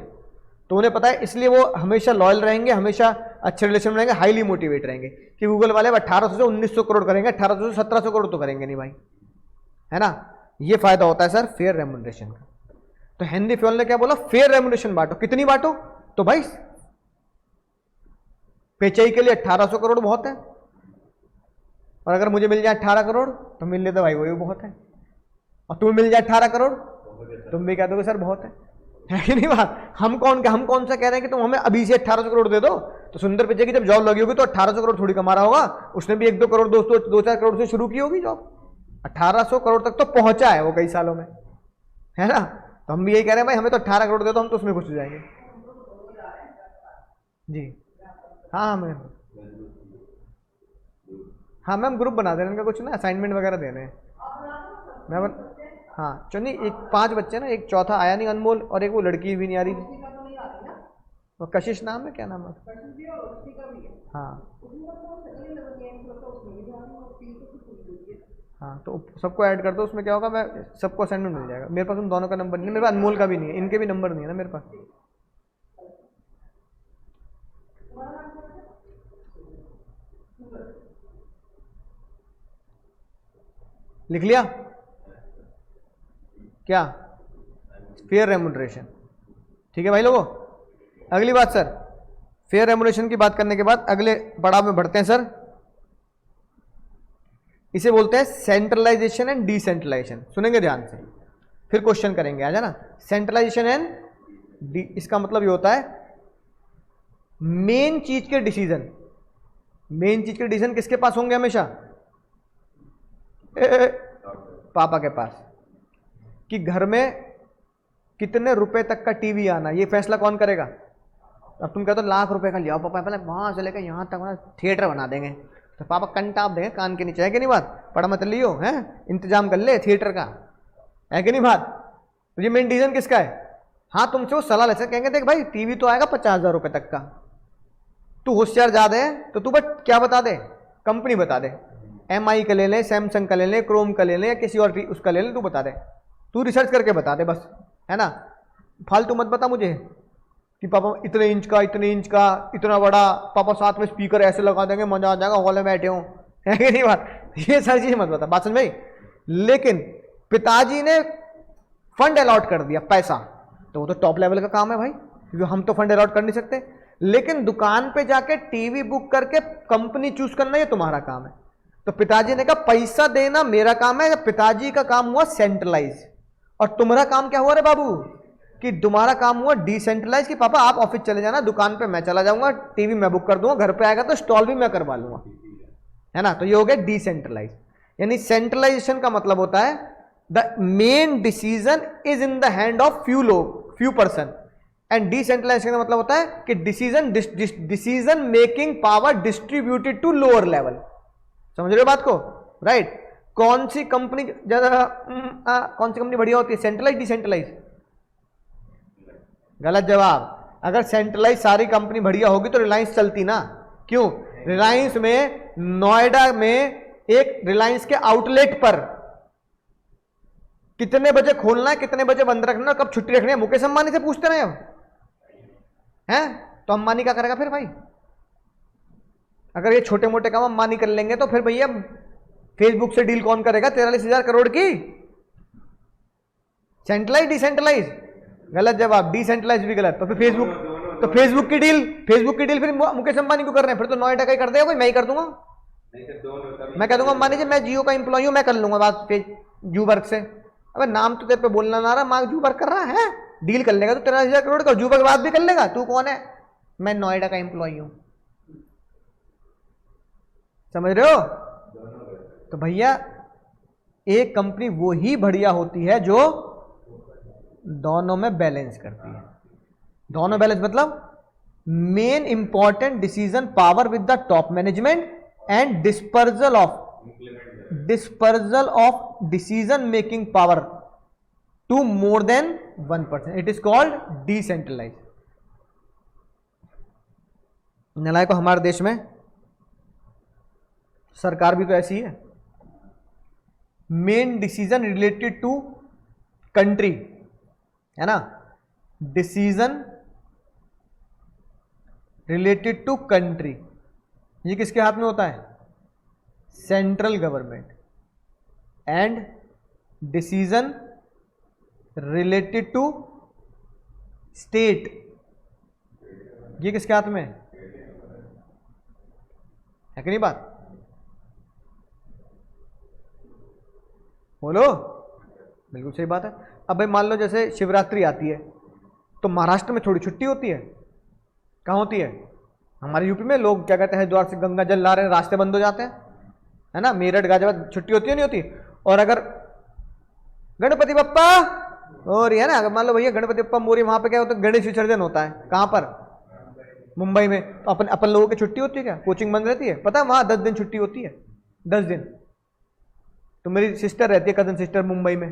तो उन्हें पता है, इसलिए वो हमेशा लॉयल रहेंगे, हमेशा अच्छे रिलेशन में रहेंगे, हाईली मोटिवेट रहेंगे कि गूगल वाले 1800 से 1900 करोड़ करेंगे, 1800 से 1700 करोड़ तो करेंगे नहीं भाई, है ना। ये फायदा होता है सर फेयर रेम्यूनरेशन का। तो हेनरी फ्योल ने क्या बोला? फेयर रेम्यूनरेशन बांटो। कितनी बांटो? तो भाई पिचाई के लिए 1800 करोड़ बहुत है, और अगर मुझे मिल जाए 18 करोड़ तो मिल लेते भाई, वही बहुत है। और तुम्हें मिल जाए 18 करोड़, तुम भी कह दोगे सर बहुत है कि नहीं बात? हम कौन सा कह रहे हैं कि तुम हमें अभी से 1800 करोड़ दे दो? तो सुंदर पिचाई की जब जॉब लगी होगी तो 1800 करोड़ थोड़ी कमा रहा होगा, उसने भी 1-2 करोड़ 2-4 करोड़ से शुरू की होगी जॉब। 1800 करोड़ तक तो पहुंचा है वो कई सालों में, है ना। तो हम भी यही कह रहे हैं भाई, हमें तो 18 करोड़ दे दो, हम तो उसमें खुश हो जाएंगे जी। हाँ मैम ग्रुप बना देना, इनका कुछ ना असाइनमेंट वगैरह देने हैं। हाँ चलिए, 5 बच्चे ना, एक चौथा आया नहीं अनमोल, और एक वो लड़की भी नहीं आ रही, वो कशिश नाम है, क्या नाम है? हाँ तो सबको ऐड कर दो उसमें, क्या होगा, मैं सबको असाइनमेंट मिल जाएगा। मेरे पास उन दोनों का नंबर नहीं है, मेरे पास अनमोल का भी नहीं है, इनके भी नंबर नहीं है ना मेरे पास। लिख लिया क्या? फेयर रेम्यूनरेशन, ठीक है भाई लोगों। अगली बात सर, फेयर रेम्यूनरेशन की बात करने के बाद अगले पड़ाव में बढ़ते हैं सर। इसे बोलते हैं सेंट्रलाइजेशन एंड डिसेंट्रलाइजेशन। सुनेंगे ध्यान से, फिर क्वेश्चन करेंगे, आ जाना। सेंट्रलाइजेशन एंड इसका मतलब ये होता है मेन चीज के डिसीजन, मेन चीज के डिसीजन किसके पास होंगे हमेशा? पापा के पास। कि घर में कितने रुपए तक का टीवी आना, ये फैसला कौन करेगा? अब तुम कहते हो लाख रुपए का लिया पापा, पहले वहां से लेकर यहां तक थिएटर बना देंगे, तो पापा कंटाप देंगे कान के नीचे, है कि नहीं बात? पढ़ा मत लियो, है इंतजाम कर ले थिएटर का, है कि नहीं बात? तो ये मेन डिसीजन किसका है? हाँ तुमसे वो सलाह ले सकते, कहेंगे देख भाई टीवी तो आएगा 50,000 रुपए तक का, तू होशियार ज्यादा है तो तू बट क्या बता दे, कंपनी बता दे, MI का ले ले, सैमसंग का ले ले, क्रोम का ले ले, या किसी और उसका ले ले, तू बता दे, तू रिसर्च करके बता दे बस, है ना। फालतू मत बता मुझे कि पापा इतने इंच का, इतना बड़ा, पापा साथ में स्पीकर ऐसे लगा देंगे, मजा आ जाएगा, हॉल में बैठे हो, है कि नहीं बात? ये सारी चीजें मत बता, बात समझ में? लेकिन पिताजी ने फंड अलॉट कर दिया, पैसा, तो वो तो टॉप लेवल का काम है भाई, क्योंकि हम तो फंड अलॉट कर नहीं सकते। लेकिन दुकान पे जाके टीवी बुक करके कंपनी चूज करना ये तुम्हारा काम है। तो पिताजी ने कहा पैसा देना मेरा काम है, पिताजी का काम हुआ सेंट्रलाइज, और तुम्हारा काम क्या हुआ रे बाबू, कि तुम्हारा काम हुआ डिसेंट्रलाइज, कि पापा आप ऑफिस चले जाना, दुकान पे मैं चला जाऊंगा, टीवी मैं बुक कर दूंगा, घर पे आएगा तो स्टॉल भी मैं करवा लूंगा, है ना। तो ये हो गया डिसेंट्रलाइज। यानी सेंट्रलाइजेशन का मतलब होता है the main decision is in the hand of few लोग, फ्यू पर्सन, एंड डिसेंट्रलाइजेशन का मतलब होता है कि decision making power distributed to lower level. समझ रहे हो बात को, राइट। कौन सी कंपनी ज्यादा कौन सी कंपनी बढ़िया होती है, सेंट्रलाइज डिसेंट्रलाइज? गलत जवाब। अगर सेंट्रलाइज सारी कंपनी बढ़िया होगी तो रिलायंस चलती ना, क्यों? रिलायंस में नोएडा में एक रिलायंस के आउटलेट पर कितने बजे खोलना है, कितने बजे बंद रखना है, कब छुट्टी रखनी है, मुकेश अंबानी से पूछते रहे हम हैं। तो अंबानी क्या करेगा फिर भाई? अगर ये छोटे मोटे काम अंबानी कर लेंगे तो फिर भैया फेसबुक से डील कौन करेगा 43,000 करोड़ की? Centralise decentralise? गलत जवाब, डिसेंट्रलाइज भी गलत। तो फिर फेसबुक की डील फिर मुकेश अंबानी को कर रहे हैं, फिर तो नोएडा का ही कर देगा कोई, मैं ही कर दूंगा। मैं कह दूंगा अंबानी जी मैं जियो का एम्प्लॉय हूं, मैं कर लूंगा बात जूबर्ग से। अबे नाम तो तेरे पे बोलना ना रहा, मार्क जूबर्ग कर रहा है, डील कर लेगा तो 13,000 करोड़ का, जूबर्ग बात भी कर लेगा। तू कौन है? मैं नोएडा का एम्प्लॉय हूं। समझ रहे हो? तो भैया एक कंपनी वो ही बढ़िया होती है जो दोनों में बैलेंस करती है। दोनों बैलेंस मतलब main important decision power with the top management and dispersal of decision making power to more than 1%, it is called decentralise. नलायक को हमारे देश में सरकार भी तो ऐसी है, main decision related to country, है ना, डिसीजन रिलेटेड टू कंट्री, ये किसके हाथ में होता है? Central government. And decision related to state, ये किसके हाथ में है कि नहीं? बात बोलो, बिल्कुल सही बात है। अब भाई मान लो जैसे शिवरात्रि आती है तो महाराष्ट्र में थोड़ी छुट्टी होती है, कहाँ होती है? हमारे यूपी में लोग क्या कहते हैं, द्वार से गंगा जल ला रहे हैं, रास्ते बंद हो जाते हैं, है ना, मेरठ गाजियाबाद छुट्टी होती है नहीं होती? और अगर गणपति बप्पा और है ना, अगर मान लो भैया गणपति बप्पा मोरी, वहां पे क्या होता है, गणेश विसर्जन होता है, कहां पर? मुंबई में। तो अपन लोगों की छुट्टी होती है क्या? कोचिंग बंद रहती है, पता है वहां 10 दिन छुट्टी होती है, 10 दिन। तो मेरी सिस्टर रहती है, कजन सिस्टर मुंबई में,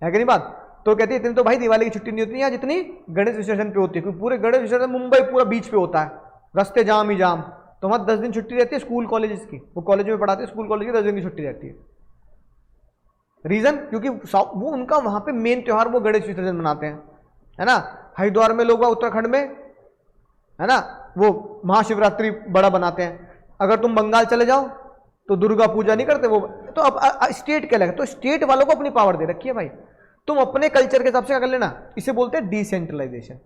है कि नहीं बात? तो कहती है इतनी तो भाई दिवाली की छुट्टी नहीं होती है जितनी गणेश विसर्जन पे होती है, क्योंकि पूरे गणेश विसर्जन मुंबई पूरा बीच पे होता है, रास्ते जाम ही जाम। तो वहां 10 दिन छुट्टी रहती है स्कूल कॉलेजेस की, वो कॉलेज में पढ़ाते हैं, स्कूल कॉलेज की 10 दिन की छुट्टी रहती है। रीजन क्योंकि वो उनका वहां पे मेन त्योहार वो गणेश विसर्जन मनाते हैं, है ना। हरिद्वार में लोग उत्तराखंड में, है ना, वो महाशिवरात्रि बड़ा बनाते हैं। अगर तुम बंगाल चले जाओ तो दुर्गा पूजा नहीं करते वो। तो अब स्टेट क्या लगा, तो स्टेट वालों को अपनी पावर दे रखी है भाई, तुम अपने कल्चर के हिसाब से क्या कर लेना, इसे बोलते हैं डिसेंट्रलाइजेशन।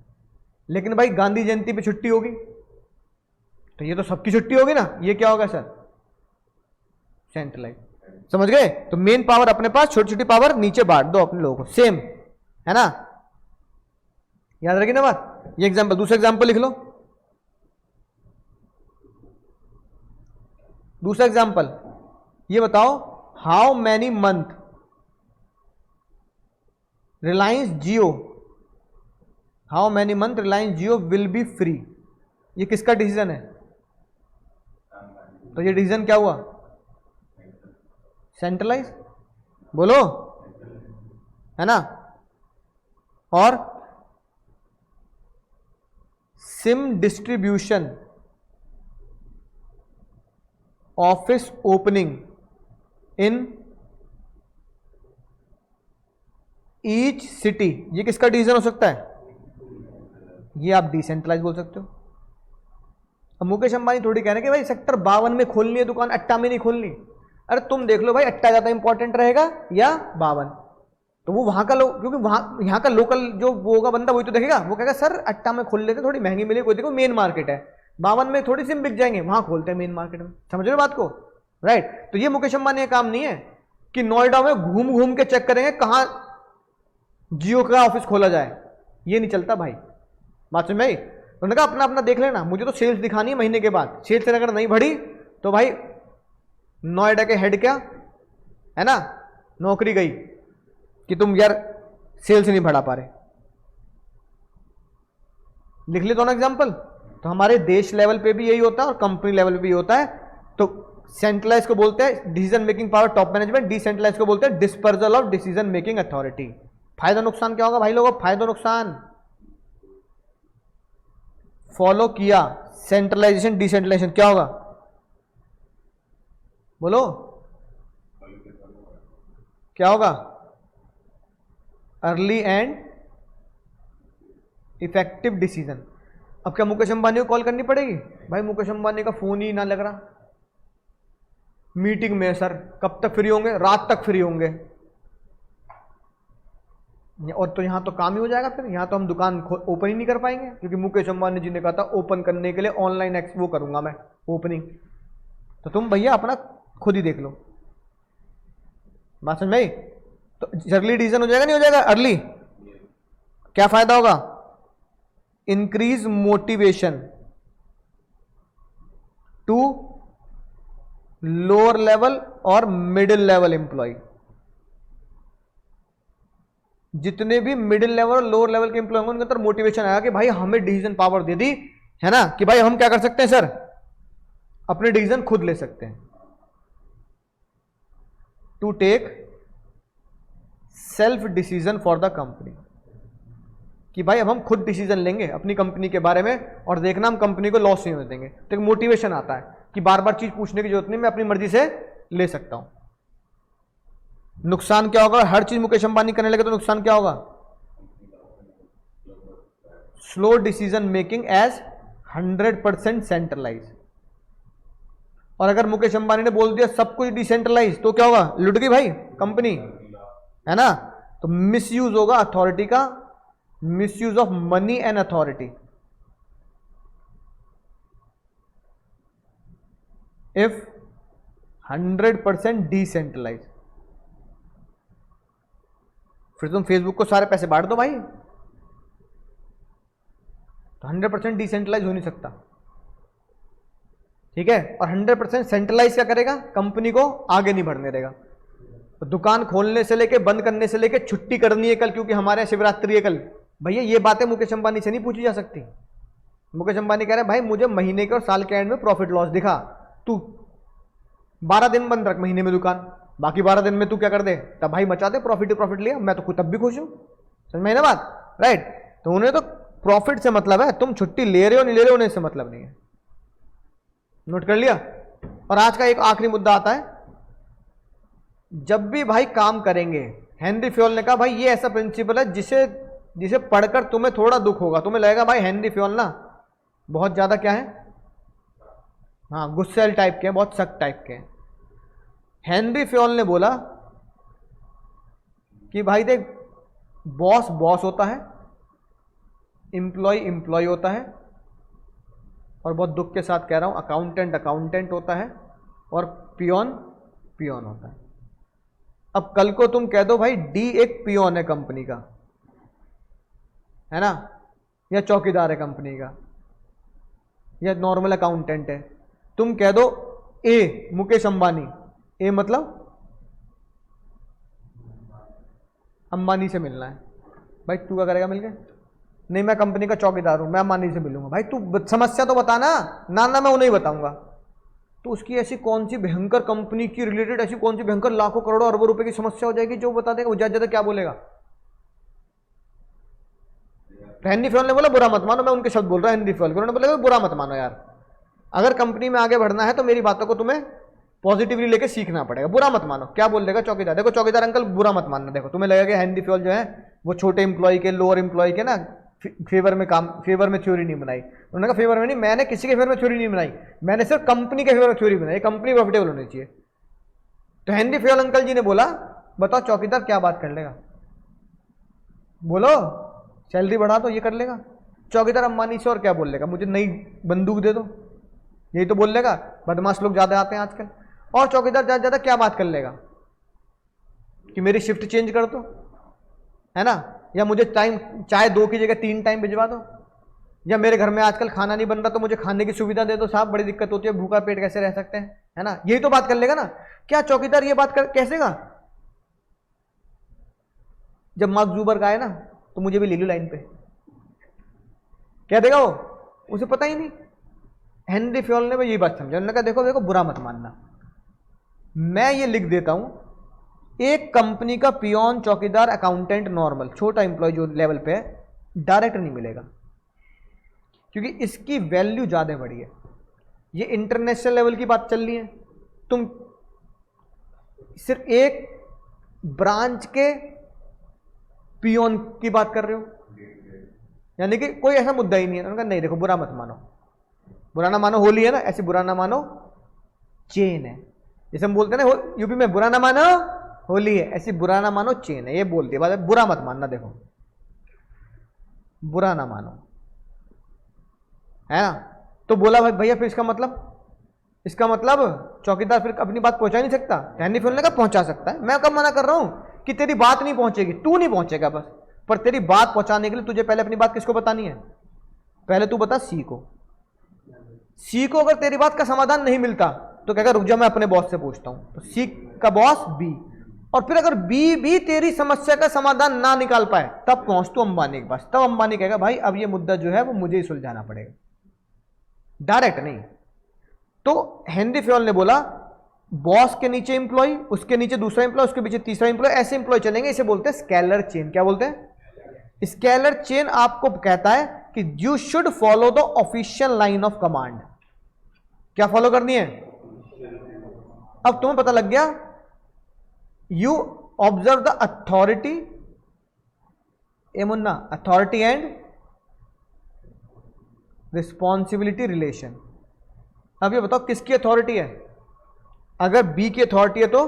लेकिन भाई गांधी जयंती पे छुट्टी होगी तो ये तो सबकी छुट्टी होगी ना, ये क्या होगा सर? सेंट्रलाइज। समझ गए? तो मेन पावर अपने पास, छोटी छोटी पावर नीचे बांट दो अपने लोगों को, सेम, है ना, याद रखिए ना बात। ये एग्जांपल, दूसरा एग्जांपल लिख लो। दूसरा एग्जांपल ये बताओ, how many month Reliance Jio will be free? ये किसका डिसीजन है? तो ये डिसीजन क्या हुआ? सेंट्रलाइज, बोलो, है ना। और SIM distribution, office opening in each city, ये किसका डिसीजन हो सकता है? ये आप डिसेंट्रलाइज बोल सकते हो। अब मुकेश अंबानी थोड़ी कह रहे हैं कि भाई सेक्टर 52 में खोलनी है दुकान, अट्टा में नहीं खोलनी। अरे तुम देख लो भाई, अट्टा ज्यादा इंपॉर्टेंट रहेगा या 52? तो वो वहां का लोग, क्योंकि वहां यहाँ का लोकल जो वो होगा बंदा, वही तो देखेगा, वो कहेगा सर अट्टा में खोल लेते, थोड़ी महंगी मिलेगी, कोई देखो मेन मार्केट है, 52 में थोड़ी सिम बिक जाएंगे, वहां खोलते हैं मेन मार्केट में। समझ रहे हो बात को, राइट। तो ये मुकेश अंबानी का काम नहीं है कि नोएडा में घूम घूम के चेक करेंगे कहां जियो का ऑफिस खोला जाए, ये नहीं चलता भाई। बात समझ में आई? उन्होंने कहा अपना अपना देख लेना, मुझे तो सेल्स दिखानी है महीने के बाद, सेल्स अगर नहीं बढ़ी तो भाई नोएडा के हेड क्या है ना, नौकरी गई कि तुम यार सेल्स नहीं बढ़ा पा रहे। लिख ले दोनों एग्जांपल। तो हमारे देश लेवल पे भी यही होता है और कंपनी लेवल पे भी होता है। तो सेंट्रलाइज को बोलते हैं decision making power top management, decentralise को बोलते हैं dispersal of decision making authority. फायदा नुकसान क्या होगा भाई लोगों? फायदा नुकसान फॉलो किया, सेंट्रलाइजेशन डिसेंट्रलाइजेशन क्या होगा बोलो, क्या होगा? Early and effective decision. अब क्या मुकेश अंबानी को कॉल करनी पड़ेगी? भाई मुकेश अंबानी का फोन ही ना लग रहा, मीटिंग में सर, कब तक फ्री होंगे? रात तक फ्री होंगे। और तो यहां तो काम ही हो जाएगा, फिर यहां तो हम दुकान ओपन ही नहीं कर पाएंगे, क्योंकि मुकेश अंबानी जी ने कहा था ओपन करने के लिए ऑनलाइन वो करूंगा मैं ओपनिंग। तो तुम भैया अपना खुद ही देख लो। बात समझ में आई? तो अर्ली डिसीजन हो जाएगा नहीं हो जाएगा? अर्ली क्या फायदा होगा? Increase motivation to lower level और मिडिल लेवल एम्प्लॉय। जितने भी मिडिल लेवल और लोअर लेवल के एम्प्लॉय होंगे उनके अंदर मोटिवेशन आएगा कि भाई हमें डिसीजन पावर दे दी है ना, कि भाई हम क्या कर सकते हैं सर, अपने डिसीजन खुद ले सकते हैं। To take self decision for the company, कि भाई अब हम खुद डिसीजन लेंगे अपनी कंपनी के बारे में और देखना हम कंपनी को लॉस नहीं होने देंगे। तो एक मोटिवेशन आता है कि बार बार चीज पूछने की जरूरत नहीं, मैं अपनी मर्जी से ले सकता हूं। नुकसान क्या होगा? हर चीज मुकेश अंबानी करने लगे तो नुकसान क्या होगा? Slow decision making as 100% centralise. और अगर मुकेश अंबानी ने बोल दिया सब कुछ डिसेंट्रलाइज तो क्या होगा? लुट गई भाई कंपनी, है ना। तो मिसयूज होगा अथॉरिटी का, misuse of money and authority. If 100% decentralise, फिर तुम फेसबुक को सारे पैसे बांट दो भाई, तो 100% डिसेंट्रलाइज हो नहीं सकता, ठीक है। और 100% सेंट्रलाइज क्या करेगा? कंपनी को आगे नहीं बढ़ने देगा। तो दुकान खोलने से लेके बंद करने से लेके छुट्टी करनी है कल क्योंकि हमारे यहाँ शिवरात्रि है कल, भैया ये बातें मुकेश अंबानी से नहीं पूछी जा सकती। मुकेश अंबानी कह रहे हैं भाई मुझे महीने के और साल के एंड में प्रॉफिट लॉस दिखा, तू 12 दिन बंद रख महीने में दुकान, बाकी 12 दिन में तू क्या कर दे, तब भाई मचा दे, प्रॉफिट लिया, मैं तो खुद तब भी खुश हूं। समझ में ना बात? राइट। तो उन्हें तो प्रॉफिट से मतलब है, तुम छुट्टी ले रहे हो नहीं ले रहे हो उन्हें से मतलब नहीं है। नोट कर लिया। और आज का एक आखिरी मुद्दा आता है, जब भी भाई काम करेंगे, हेनरी फ्योल ने कहा भाई ये ऐसा प्रिंसिपल है जिसे पढ़कर तुम्हें थोड़ा दुख होगा, तुम्हें लगेगा भाई हेनरी फ्योल ना बहुत ज्यादा क्या है, हाँ गुस्सेल टाइप के, बहुत सख्त टाइप के। हेनरी फ्योल ने बोला कि भाई देख, बॉस बॉस होता है, एम्प्लॉय होता है, और बहुत दुख के साथ कह रहा हूं अकाउंटेंट होता है, और पियोन होता है। अब कल को तुम कह दो भाई डी एक पियोन है कंपनी का, है ना, या चौकीदार है कंपनी का, या नॉर्मल अकाउंटेंट है, तुम कह दो ए मुकेश अंबानी, ए मतलब अंबानी से मिलना है, भाई तू क्या करेगा मिलके? नहीं मैं कंपनी का चौकीदार हूं, मैं अंबानी से मिलूंगा। भाई तू समस्या तो बता ना मैं उन्हें बताऊंगा। तो उसकी ऐसी कौन सी भयंकर कंपनी की रिलेटेड ऐसी कौन सी भयंकर लाखों करोड़ों अरबों रुपए की समस्या हो जाएगी जो बता देगा, वो ज्यादा क्या बोलेगा? हेनरी फ्योल ने बोला बुरा मत मानो, मैं उनके शब्द बोल रहा हूं हेनरी फ्योल, उन्होंने बोला बुरा मत मानो यार, अगर कंपनी में आगे बढ़ना है तो मेरी बातों को तुम्हें पॉजिटिवली लेके सीखना पड़ेगा, बुरा मत मानो। क्या बोल देगा चौकीदार? देखो चौकीदार अंकल बुरा मत मानना, देखो तुम्हें लगेगा हेनरी फ्योल जो है वो छोटे एम्प्लॉय के, लोअर एम्प्लॉय के ना फेवर में थ्योरी नहीं बनाई। उन्होंने कहा फेवर में नहीं, मैंने किसी के फेवर में थ्योरी नहीं बनाई, मैंने सिर्फ कंपनी के फेवर में थ्योरी बनाई, कंपनी प्रॉफिटेबल होनी चाहिए। तो हेनरी फ्योल अंकल जी ने बोला बताओ चौकीदार क्या बात कर लेगा, बोलो सैलरी बढ़ा दो ये कर लेगा। चौकीदार अंबानी से और क्या बोल लेगा, मुझे नई बंदूक दे दो, यही तो बोल लेगा। बदमाश लोग ज्यादा आते हैं आजकल। और चौकीदार ज्यादा ज्यादा क्या बात कर लेगा कि मेरी शिफ्ट चेंज कर दो, है ना, या मुझे टाइम चाय 2 की जगह 3 टाइम भिजवा दो, या मेरे घर में आजकल खाना नहीं बन रहा तो मुझे खाने की सुविधा दे दो साहब, बड़ी दिक्कत होती है, भूखा पेट कैसे रह सकते हैं, है ना। यही तो बात कर लेगा ना। क्या चौकीदार ये बात कर कैसेगा? जब मार्क जुबर्ग आए ना तो मुझे भी ले लो लाइन पे, क्या देगा वो? उसे पता ही नहीं। हेनरी फ्योल ने भी यही बात समझा, उन्होंने कहा देखो देखो बुरा मत मानना, मैं ये लिख देता हूं, एक कंपनी का पियोन, चौकीदार, अकाउंटेंट, नॉर्मल छोटा इंप्लॉय जो लेवल पे है, डायरेक्ट नहीं मिलेगा, क्योंकि इसकी वैल्यू ज्यादा बड़ी है। ये इंटरनेशनल लेवल की बात चल रही है, तुम सिर्फ एक ब्रांच के पियोन की बात कर रहे हो, यानी कि कोई ऐसा मुद्दा ही नहीं है। उन्होंने कहा नहीं देखो बुरा मत मानो, बुरा ना मानो होली है ना, ऐसे बुरा ना मानो चेन है। जैसे हम बोलते हैं ना यूपी में बुरा ना मानो होली है, ऐसी बुरा ना मानो चेन है, ये बोल दिया बात, बुरा मत मानना, देखो बुरा ना मानो, है ना। तो बोला भाई भैया फिर इसका मतलब चौकीदार फिर अपनी बात पहुंचा नहीं सकता? हेनरी फ्योल ने कहा पहुंचा सकता है। मैं कब मना कर रहा हूं कि तेरी बात नहीं पहुंचेगी, तू नहीं पहुंचेगा बस, पर तेरी बात पहुंचाने के लिए तुझे पहले अपनी बात किसको बतानी है? पहले तू बता सी को। सी को अगर तेरी बात का समाधान नहीं मिलता तो कहेगा रुक जा मैं अपने बॉस से पूछता हूं, तो सी का बॉस बी, और फिर अगर बी भी तेरी समस्या का समाधान ना निकाल पाए तब पहुंच तू अंबानी के पास, तब अंबानी कहेगा भाई अब ये मुद्दा जो है वो मुझे ही सुलझाना पड़ेगा, डायरेक्ट नहीं। तो हेनरी फ्योल ने बोला बॉस के नीचे इंप्लॉय, उसके नीचे दूसरा इंप्लॉय, उसके पीछे तीसरा इंप्लॉय, ऐसे इंप्लॉय चलेंगे, इसे बोलते हैं स्केलर चेन। क्या बोलते हैं? स्केलर चेन आपको कहता है कि you should follow the official line of command. क्या फॉलो करनी है? अब तुम्हें पता लग गया, you observe the authority, A Munna, authority and responsibility relation. अब ये बताओ किसकी अथॉरिटी है? अगर बी की अथॉरिटी है तो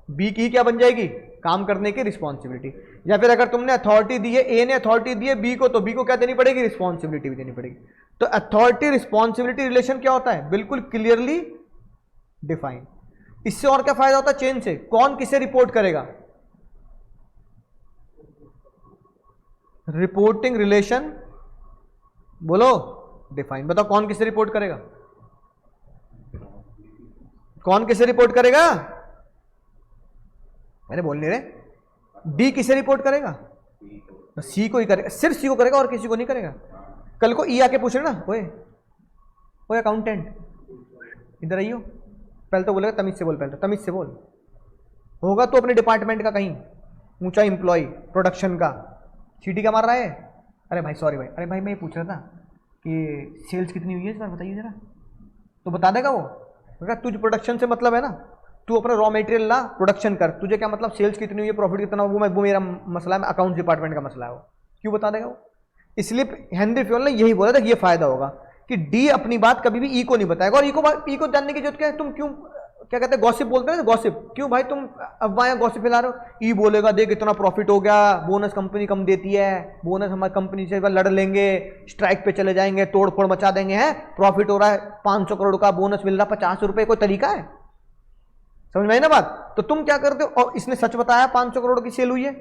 बी की क्या बन जाएगी? काम करने की रिस्पॉन्सिबिलिटी। या फिर अगर तुमने अथॉरिटी दी है, ए ने अथॉरिटी दी है बी को, तो बी को क्या देनी पड़ेगी? रिस्पॉन्सिबिलिटी भी देनी पड़ेगी। तो अथॉरिटी रिस्पॉन्सिबिलिटी रिलेशन क्या होता है? बिल्कुल क्लियरली डिफाइन। इससे और क्या फायदा होता है चेन से? कौन किसे रिपोर्ट करेगा? रिपोर्टिंग रिलेशन बोलो डिफाइन। बताओ कौन किसे रिपोर्ट करेगा? कौन किसे रिपोर्ट करेगा? मैंने बोल नहीं रहे। डी किसे रिपोर्ट करेगा? तो सी को ही करेगा, सिर्फ सी को करेगा और किसी को नहीं करेगा। कल को ई आके पूछ रहे ना, ओए अकाउंटेंट इधर आइयो, पहले तो बोलेगा तमीज से बोल, पहले तो तमीज से बोल। होगा तो अपने डिपार्टमेंट का कहीं ऊंचा इंप्लॉय प्रोडक्शन का, सीटी क्या मार रहा है? अरे भाई सॉरी भाई, अरे भाई मैं ये पूछ रहा था कि सेल्स कितनी हुई है इस बार बताइए जरा, तो बता देगा वो। तुझ प्रोडक्शन से मतलब है ना, तू अपना रॉ मटेरियल ला, प्रोडक्शन कर, तुझे क्या मतलब सेल्स कितनी हुई है, प्रॉफिट कितना, वो मेरा मसला है, अकाउंट डिपार्टमेंट का मसला है, वो क्यों बता देगा वो? इसलिए हेनरी फ्योल ने यही बोला था कि ये फायदा होगा कि डी अपनी बात कभी भी ई को नहीं बताएगा। और ई को जानने की जरूरत क्या है? तुम क्यों क्या कहते हैं गॉसिप बोलते हैं, गॉसिप क्यों भाई तुम अफवाह गॉसिप फैला रहे हो? ई बोलेगा देख इतना प्रॉफिट हो गया, बोनस कंपनी कम देती है, बोनस हमारी कंपनी से लड़ लेंगे, स्ट्राइक पे चले जाएंगे, तोड़ फोड़ मचा देंगे, हैं प्रॉफिट हो रहा है 500 करोड़ का, बोनस मिल रहा 50 रुपए, कोई तरीका है? समझ में आई ना बात? तो तुम क्या करते हो? और इसने सच बताया 500 करोड़ की सेल हुई है,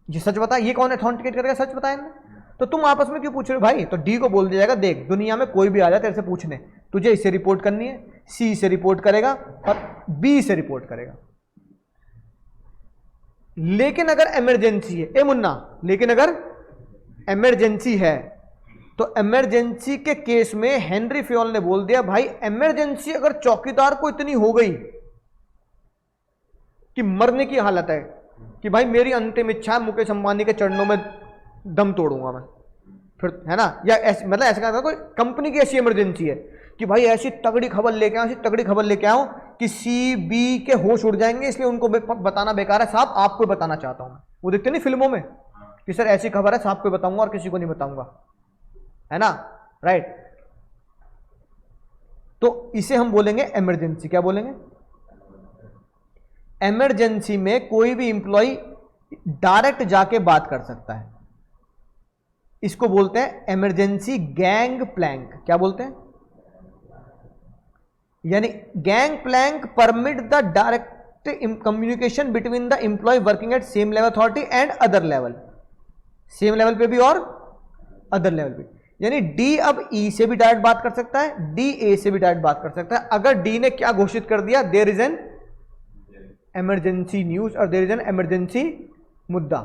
ये सच बताया, ये कौन अथेंटिकेट करेगा सच बताया ना? तो तुम आपस में क्यों पूछ रहे हो भाई? तो डी को बोल दिया जाएगा देख दुनिया में कोई भी आ जाए तेरे से पूछने, तुझे इसे रिपोर्ट करनी है, सी से रिपोर्ट करेगा और बी से रिपोर्ट करेगा। लेकिन अगर इमरजेंसी है, ए मुन्ना, लेकिन अगर इमरजेंसी है तो इमरजेंसी के केस में हेनरी फ्योल ने बोल दिया भाई इमरजेंसी अगर चौकीदार को इतनी हो गई कि मरने की हालत है कि भाई मेरी अंतिम इच्छा है मुकेश अंबानी के चरणों में दम तोड़ूंगा मैं, फिर है ना, या ऐसे मतलब ऐसा कहता कोई कंपनी की ऐसी इमरजेंसी है कि भाई ऐसी तगड़ी खबर लेके आओ, ऐसी तगड़ी खबर लेके आओ कि सी बी के होश उड़ जाएंगे, इसलिए उनको बताना बेकार है, साहब आपको बताना चाहता हूं मैं। वो देखते नहीं फिल्मों में कि सर ऐसी खबर है साहब को बताऊंगा और किसी को नहीं बताऊंगा, है ना, राइट। तो इसे हम बोलेंगे इमरजेंसी। क्या बोलेंगे? इमरजेंसी में कोई भी इंप्लॉय डायरेक्ट जाके बात कर सकता है, इसको बोलते हैं इमरजेंसी गैंग प्लैंक। क्या बोलते हैं? यानी gang plank permit the direct communication between the employee working at same level authority and other level, same level पे भी और अदर लेवल पे। यानी डी अब ई से भी डायरेक्ट बात कर सकता है, डी ए से भी डायरेक्ट बात कर सकता है। अगर डी ने क्या घोषित कर दिया, there is an emergency news और देयर इज एन इमरजेंसी मुद्दा।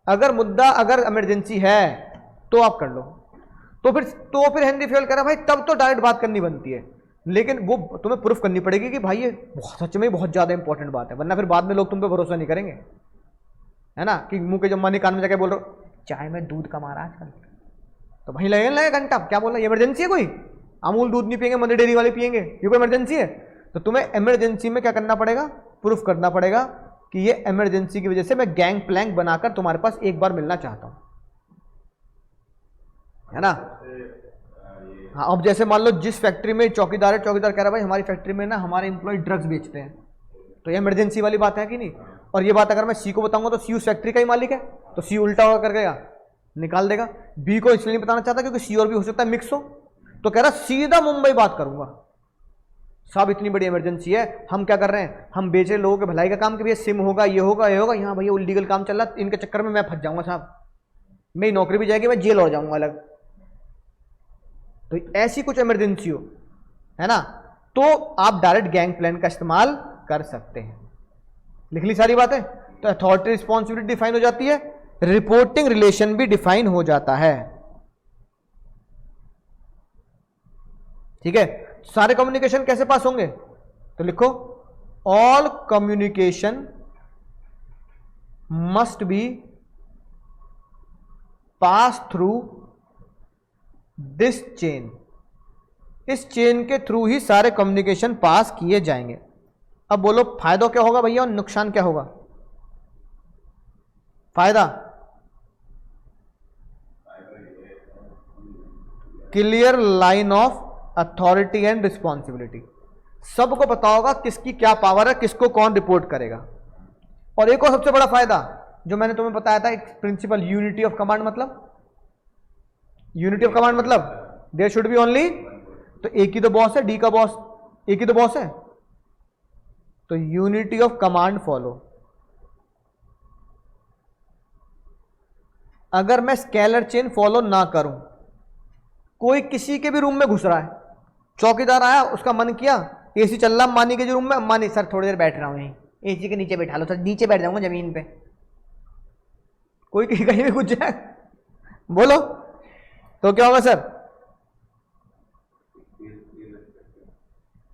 अगर इमरजेंसी है तो आप कर लो। तो फिर हेनरी फेयल कह रहा भाई तब तो डायरेक्ट बात करनी बनती है, लेकिन वो तुम्हें प्रूफ करनी पड़ेगी कि भाई ये सच में बहुत ज्यादा इंपॉर्टेंट बात है, वरना फिर बाद में लोग तुम पे भरोसा नहीं करेंगे, है ना। कि मुंह के जम्मानी कान में जाके बोल रहे हो चाय में दूध कमा रहा आजकल, तो वहीं लगेगा घंटा, क्या बोल रहा है, इमरजेंसी है कोई, अमूल दूध नहीं पियेंगे, मदर डेयरी वाले पियेंगे, ये कोई इमरजेंसी है। तो तुम्हें इमरजेंसी में क्या करना पड़ेगा, प्रूफ करना पड़ेगा कि ये इमरजेंसी की वजह से मैं गैंग प्लैंक बनाकर तुम्हारे पास एक बार मिलना चाहता हूं, है ना। हाँ, अब जैसे मान लो जिस फैक्ट्री में चौकीदार है, चौकीदार कह रहा है भाई हमारी फैक्ट्री में ना हमारे एम्प्लॉय ड्रग्स बेचते हैं, तो ये इमरजेंसी वाली बात है कि नहीं। और ये बात अगर मैं सी को बताऊंगा तो सी उस फैक्ट्री का ही मालिक है, तो सी उल्टा होकर कर गया, निकाल देगा। बी को इसलिए नहीं बताना चाहता क्योंकि सी और भी हो सकता है मिक्स हो, तो कह रहा सीधा मुंबई बात करूंगा, साहब इतनी बड़ी इमरजेंसी है, हम क्या कर रहे हैं, हम बेच रहे लोगों के भलाई का काम कि भैया सिम होगा, ये होगा, ये होगा, यहाँ भैया इलीगल काम चल रहा है, इनके चक्कर में मैं फंस जाऊंगा साहब, मेरी नौकरी भी जाएगी, मैं जेल और जाऊंगा अलग। तो ऐसी कुछ इमरजेंसी हो, है ना, तो आप डायरेक्ट गैंग प्लान का इस्तेमाल कर सकते हैं। लिख ली सारी बातें। तो अथॉरिटी रिस्पॉन्सिबिलिटी डिफाइन हो जाती है, रिपोर्टिंग रिलेशन भी डिफाइन हो जाता है, ठीक है। सारे कम्युनिकेशन कैसे पास होंगे, तो लिखो all communication must be pass through this chain, इस चेन के थ्रू ही सारे कम्युनिकेशन पास किए जाएंगे। अब बोलो फायदा क्या होगा भैया और नुकसान क्या होगा। फायदा clear line of authority and responsibility, सबको पता होगा किसकी क्या पावर है, किसको कौन रिपोर्ट करेगा। और एक और सबसे बड़ा फायदा जो मैंने तुम्हें बताया था, एक प्रिंसिपल यूनिटी ऑफ कमांड, मतलब यूनिटी ऑफ कमांड मतलब देयर शुड बी ओनली, तो एक ही तो बॉस है, डी का बॉस एक ही तो बॉस है, तो यूनिटी ऑफ कमांड फॉलो। अगर मैं स्केलर चेन फॉलो ना करूं, कोई किसी के भी रूम में घुस रहा है, चौकीदार आया, उसका मन किया एसी चल रहा अंबानी के जो रूम में, अंबानी सर थोड़ी देर बैठ रहा हूं यहीं एसी के नीचे बैठा लो सर, नीचे बैठ जाऊंगा जमीन पे, कोई कहीं भी घुस जाए बोलो तो क्या होगा sir,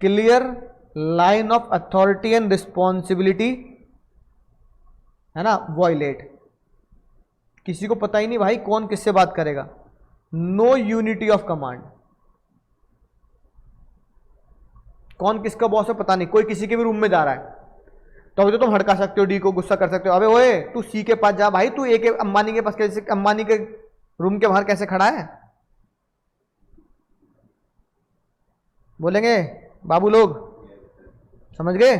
clear line of authority and responsibility, है ना, वॉयलेट, किसी को पता ही नहीं भाई कौन किससे बात करेगा, नो यूनिटी ऑफ कमांड, कौन किसका बॉस है पता नहीं, कोई किसी के भी रूम में जा रहा है तो अभी तो तुम हड़का सकते हो, डी को गुस्सा कर सकते हो, अबे ओए तू सी के पास जा भाई, तू ए के अंबानी के पास कैसे, अंबानी के रूम के बाहर कैसे खड़ा है, बोलेंगे बाबू लोग, समझ गए।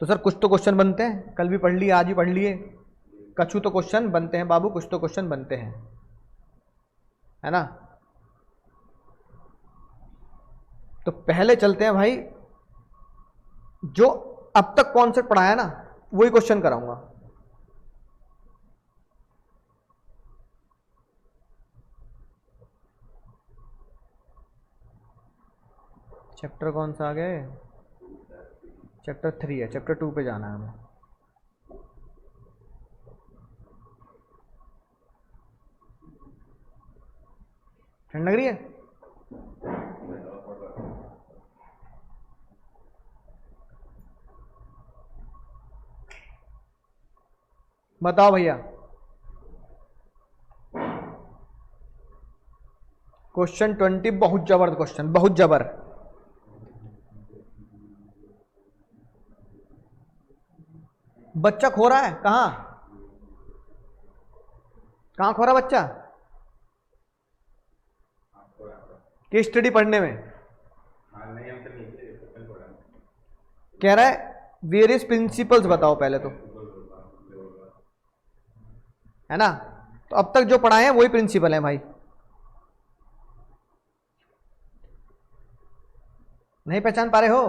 तो सर कुछ तो क्वेश्चन बनते हैं, कल भी पढ़ लिए आज भी पढ़ लिए, कछु तो क्वेश्चन बनते हैं बाबू, कुछ तो क्वेश्चन बनते हैं, है ना। तो पहले चलते हैं भाई, जो अब तक कॉन्सेप्ट पढ़ाया ना वही क्वेश्चन कराऊंगा। चैप्टर कौन सा आ गए, चैप्टर 3 है, चैप्टर 2 पे जाना है हमें। ठंड लग रही है, बताओ भैया। क्वेश्चन 20 बहुत जबरदस्त क्वेश्चन, बहुत जबर। बच्चा खो रहा है, कहां कहां खो रहा बच्चा, केस स्टडी पढ़ने में कह रहा है वेरियस प्रिंसिपल्स बताओ पहले तो, है ना। तो अब तक जो पढ़ाए हैं वही प्रिंसिपल है भाई, नहीं पहचान पा रहे हो,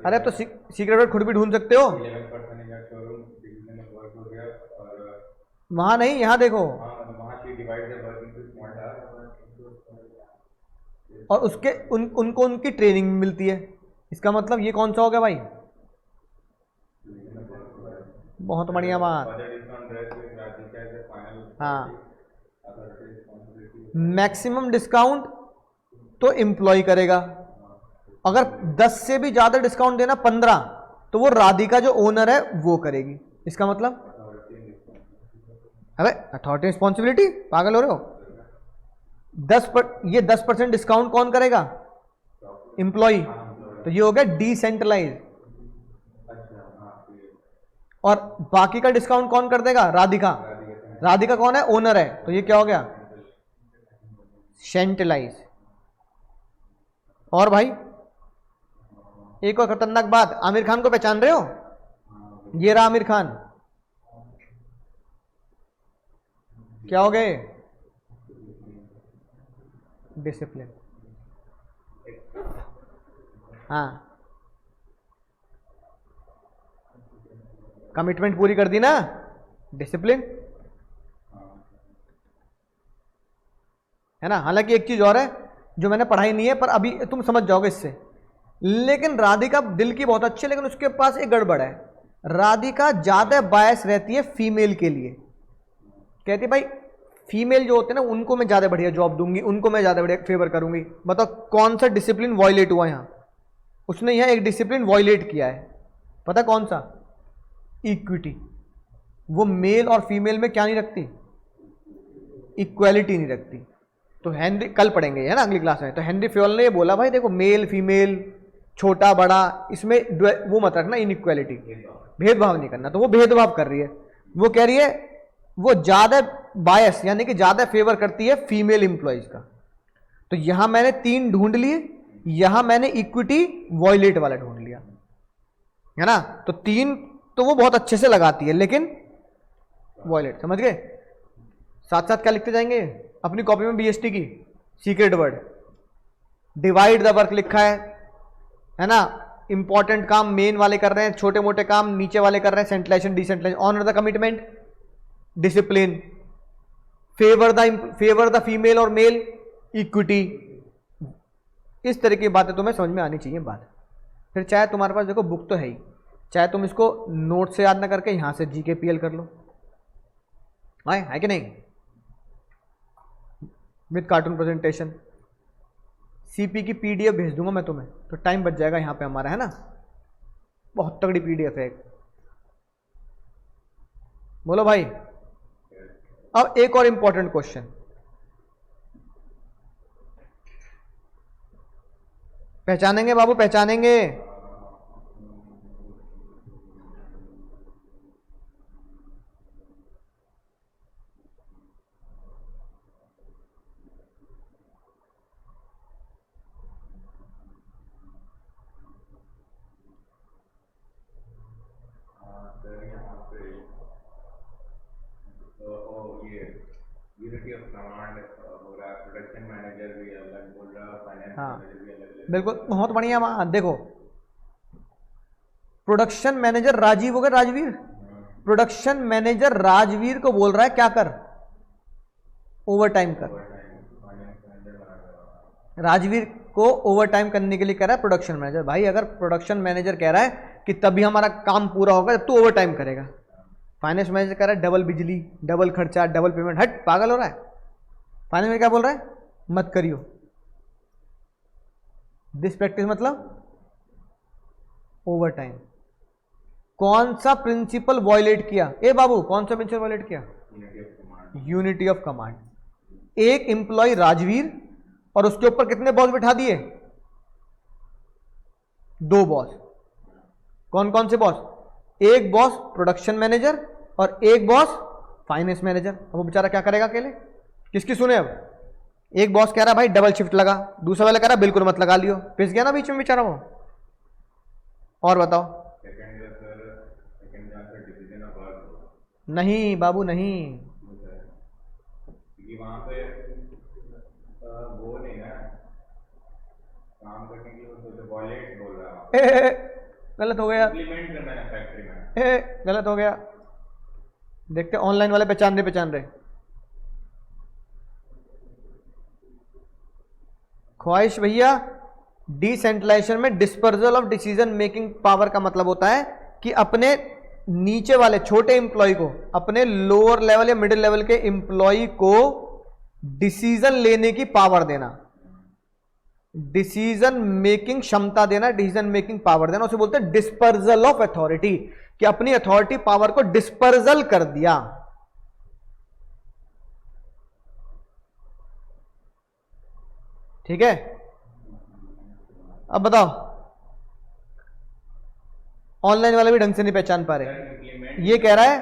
अरे अब तो सीक्रेट वर्ड खुद भी ढूंढ सकते हो। 11% का शोरूम डिवीजन में वर्क हो गया और वहां नहीं, यहाँ देखो। हाँ मतलब वहाँ she divide the work into small task. और उसके उनको उनकी ट्रेनिंग मिलती है। इसका मतलब ये कौन सा हो गया भाई? बहुत बढ़िया बात। हाँ, मैक्सिमम डिस्काउंट तो एम्प्लॉय करेगा। अगर 10 से भी ज्यादा डिस्काउंट देना 15, तो वो राधिका जो ओनर है वो करेगी। इसका मतलब अबे अथॉरिटी रिस्पॉन्सिबिलिटी, पागल हो रहे हो? 10% डिस्काउंट कौन करेगा? एम्प्लॉय। तो ये हो गया डिसेंट्रलाइज। और बाकी का डिस्काउंट कौन कर देगा? राधिका। राधिका कौन है? ओनर है। तो ये क्या हो गया? सेंट्रलाइज। और भाई एक और खतरनाक बात, आमिर खान को पहचान रहे हो? ये रहा आमिर खान। क्या हो गए? डिसिप्लिन। हाँ, कमिटमेंट पूरी कर दी ना, डिसिप्लिन है ना। हालांकि एक चीज और है जो मैंने पढ़ाई नहीं है, पर अभी तुम समझ जाओगे इससे। लेकिन राधिका दिल की बहुत अच्छी है, लेकिन उसके पास एक गड़बड़ है। राधिका ज्यादा बायस रहती है फीमेल के लिए। कहती है भाई फीमेल जो होते हैं ना, उनको मैं ज्यादा बढ़िया जॉब दूंगी, उनको मैं ज्यादा बढ़िया फेवर करूंगी। बताओ कौन सा डिसिप्लिन वॉयलेट हुआ यहां? उसने यहां एक डिसिप्लिन वॉयलेट किया है। पता कौन सा? इक्विटी। वो मेल और फीमेल में क्या नहीं रखती? इक्वालिटी नहीं रखती। तो हेनरी, कल पढ़ेंगे है ना अगली क्लास में, तो हेनरी फ्योल ने ये बोला भाई देखो मेल फीमेल छोटा बड़ा इसमें वो मत रखना, इनइक्वालिटी, भेदभाव नहीं करना। तो वो भेदभाव कर रही है। वो कह रही है वो ज्यादा बायस यानी कि ज्यादा फेवर करती है फीमेल इंप्लॉइज का। तो यहां मैंने 3 ढूंढ लिए, यहां मैंने इक्विटी वॉयलेट वाला ढूंढ लिया, है ना। तो 3 तो वो बहुत अच्छे से लगाती है, लेकिन वॉयलेट, समझ गए? साथ साथ क्या लिखते जाएंगे अपनी कॉपी में? बीएसटी की secret word, divide the work लिखा है ना। इंपॉर्टेंट काम मेन वाले कर रहे हैं, छोटे मोटे काम नीचे वाले कर रहे हैं, centralisation decentralisation, honour the commitment, discipline, favour the female और मेल, इक्विटी। इस तरह की बातें तुम्हें समझ में आनी चाहिए बात। फिर चाहे तुम्हारे पास देखो बुक तो है ही, चाहे तुम इसको नोट से याद ना करके यहां से जीके पीएल कर लो, है कि नहीं, विद कार्टून प्रेजेंटेशन। सीपी की पीडीएफ भेज दूंगा मैं तुम्हें, तो टाइम बच जाएगा यहां पे हमारा, है ना। बहुत तगड़ी पीडीएफ है। बोलो भाई। अब एक और इंपॉर्टेंट क्वेश्चन, पहचानेंगे बाबू, पहचानेंगे? यूनिटी ऑफ कमांड हो रहा है, प्रोडक्शन मैनेजर भी अलग बोल रहा है, फाइनेंस हाँ मैनेजर भी अलग। बिल्कुल, बहुत बढ़िया। वहां देखो प्रोडक्शन मैनेजर राजीव हो गया, राजवीर। प्रोडक्शन मैनेजर राजवीर को बोल रहा है क्या कर, ओवर टाइम कर। राजवीर को ओवर टाइम करने के लिए कह रहा है प्रोडक्शन मैनेजर। भाई अगर प्रोडक्शन मैनेजर कह रहा है कि तभी हमारा काम पूरा होगा जब तू ओवर टाइम करेगा, फाइनेंस मैनेजर कह रहा है डबल बिजली, डबल खर्चा, डबल पेमेंट, हट पागल हो रहा है। फाइनेंस मैनेजर क्या बोल रहा है? मत करियो। दिस प्रैक्टिस मतलब ओवर टाइम। कौन सा प्रिंसिपल वॉयलेट किया? ए बाबू कौन सा प्रिंसिपल वॉयलेट किया? Unity of command. एक इंप्लॉय राजवीर और उसके ऊपर कितने बॉस बिठा दिए? 2 बॉस। कौन कौन से बॉस? एक बॉस प्रोडक्शन मैनेजर और एक बॉस फाइनेंस मैनेजर। अब वो बेचारा क्या करेगा अकेले? किसकी सुने? अब एक बॉस कह रहा भाई डबल शिफ्ट लगा, दूसरा वाला कह रहा बिल्कुल मत लगा लियो, पिस गया ना बीच में बेचारा वो। और बताओ? नहीं बाबू नहीं, वहां पे वो नहीं है, काम करने के लिए तो वॉलेट बोल रहा हूँ, गलत हो गया, इम्प्लीमेंट करना है फैक्ट्री में। गलत हो गया। देखते ऑनलाइन वाले पहचान रहे। ख्वाहिश भैया, डिसेंट्रलाइजेशन में dispersal of decision making power का मतलब होता है कि अपने नीचे वाले छोटे एम्प्लॉय को, अपने लोअर लेवल या मिडिल लेवल के एम्प्लॉय को डिसीजन लेने की पावर देना, डिसीजन मेकिंग क्षमता देना, डिसीजन मेकिंग पावर देना, उसे बोलते हैं डिस्पर्सल ऑफ अथॉरिटी, कि अपनी अथॉरिटी पावर को डिस्पर्सल कर दिया। ठीक है, अब बताओ, ऑनलाइन वाले भी ढंग से नहीं पहचान पा रहे। ये कह रहा है,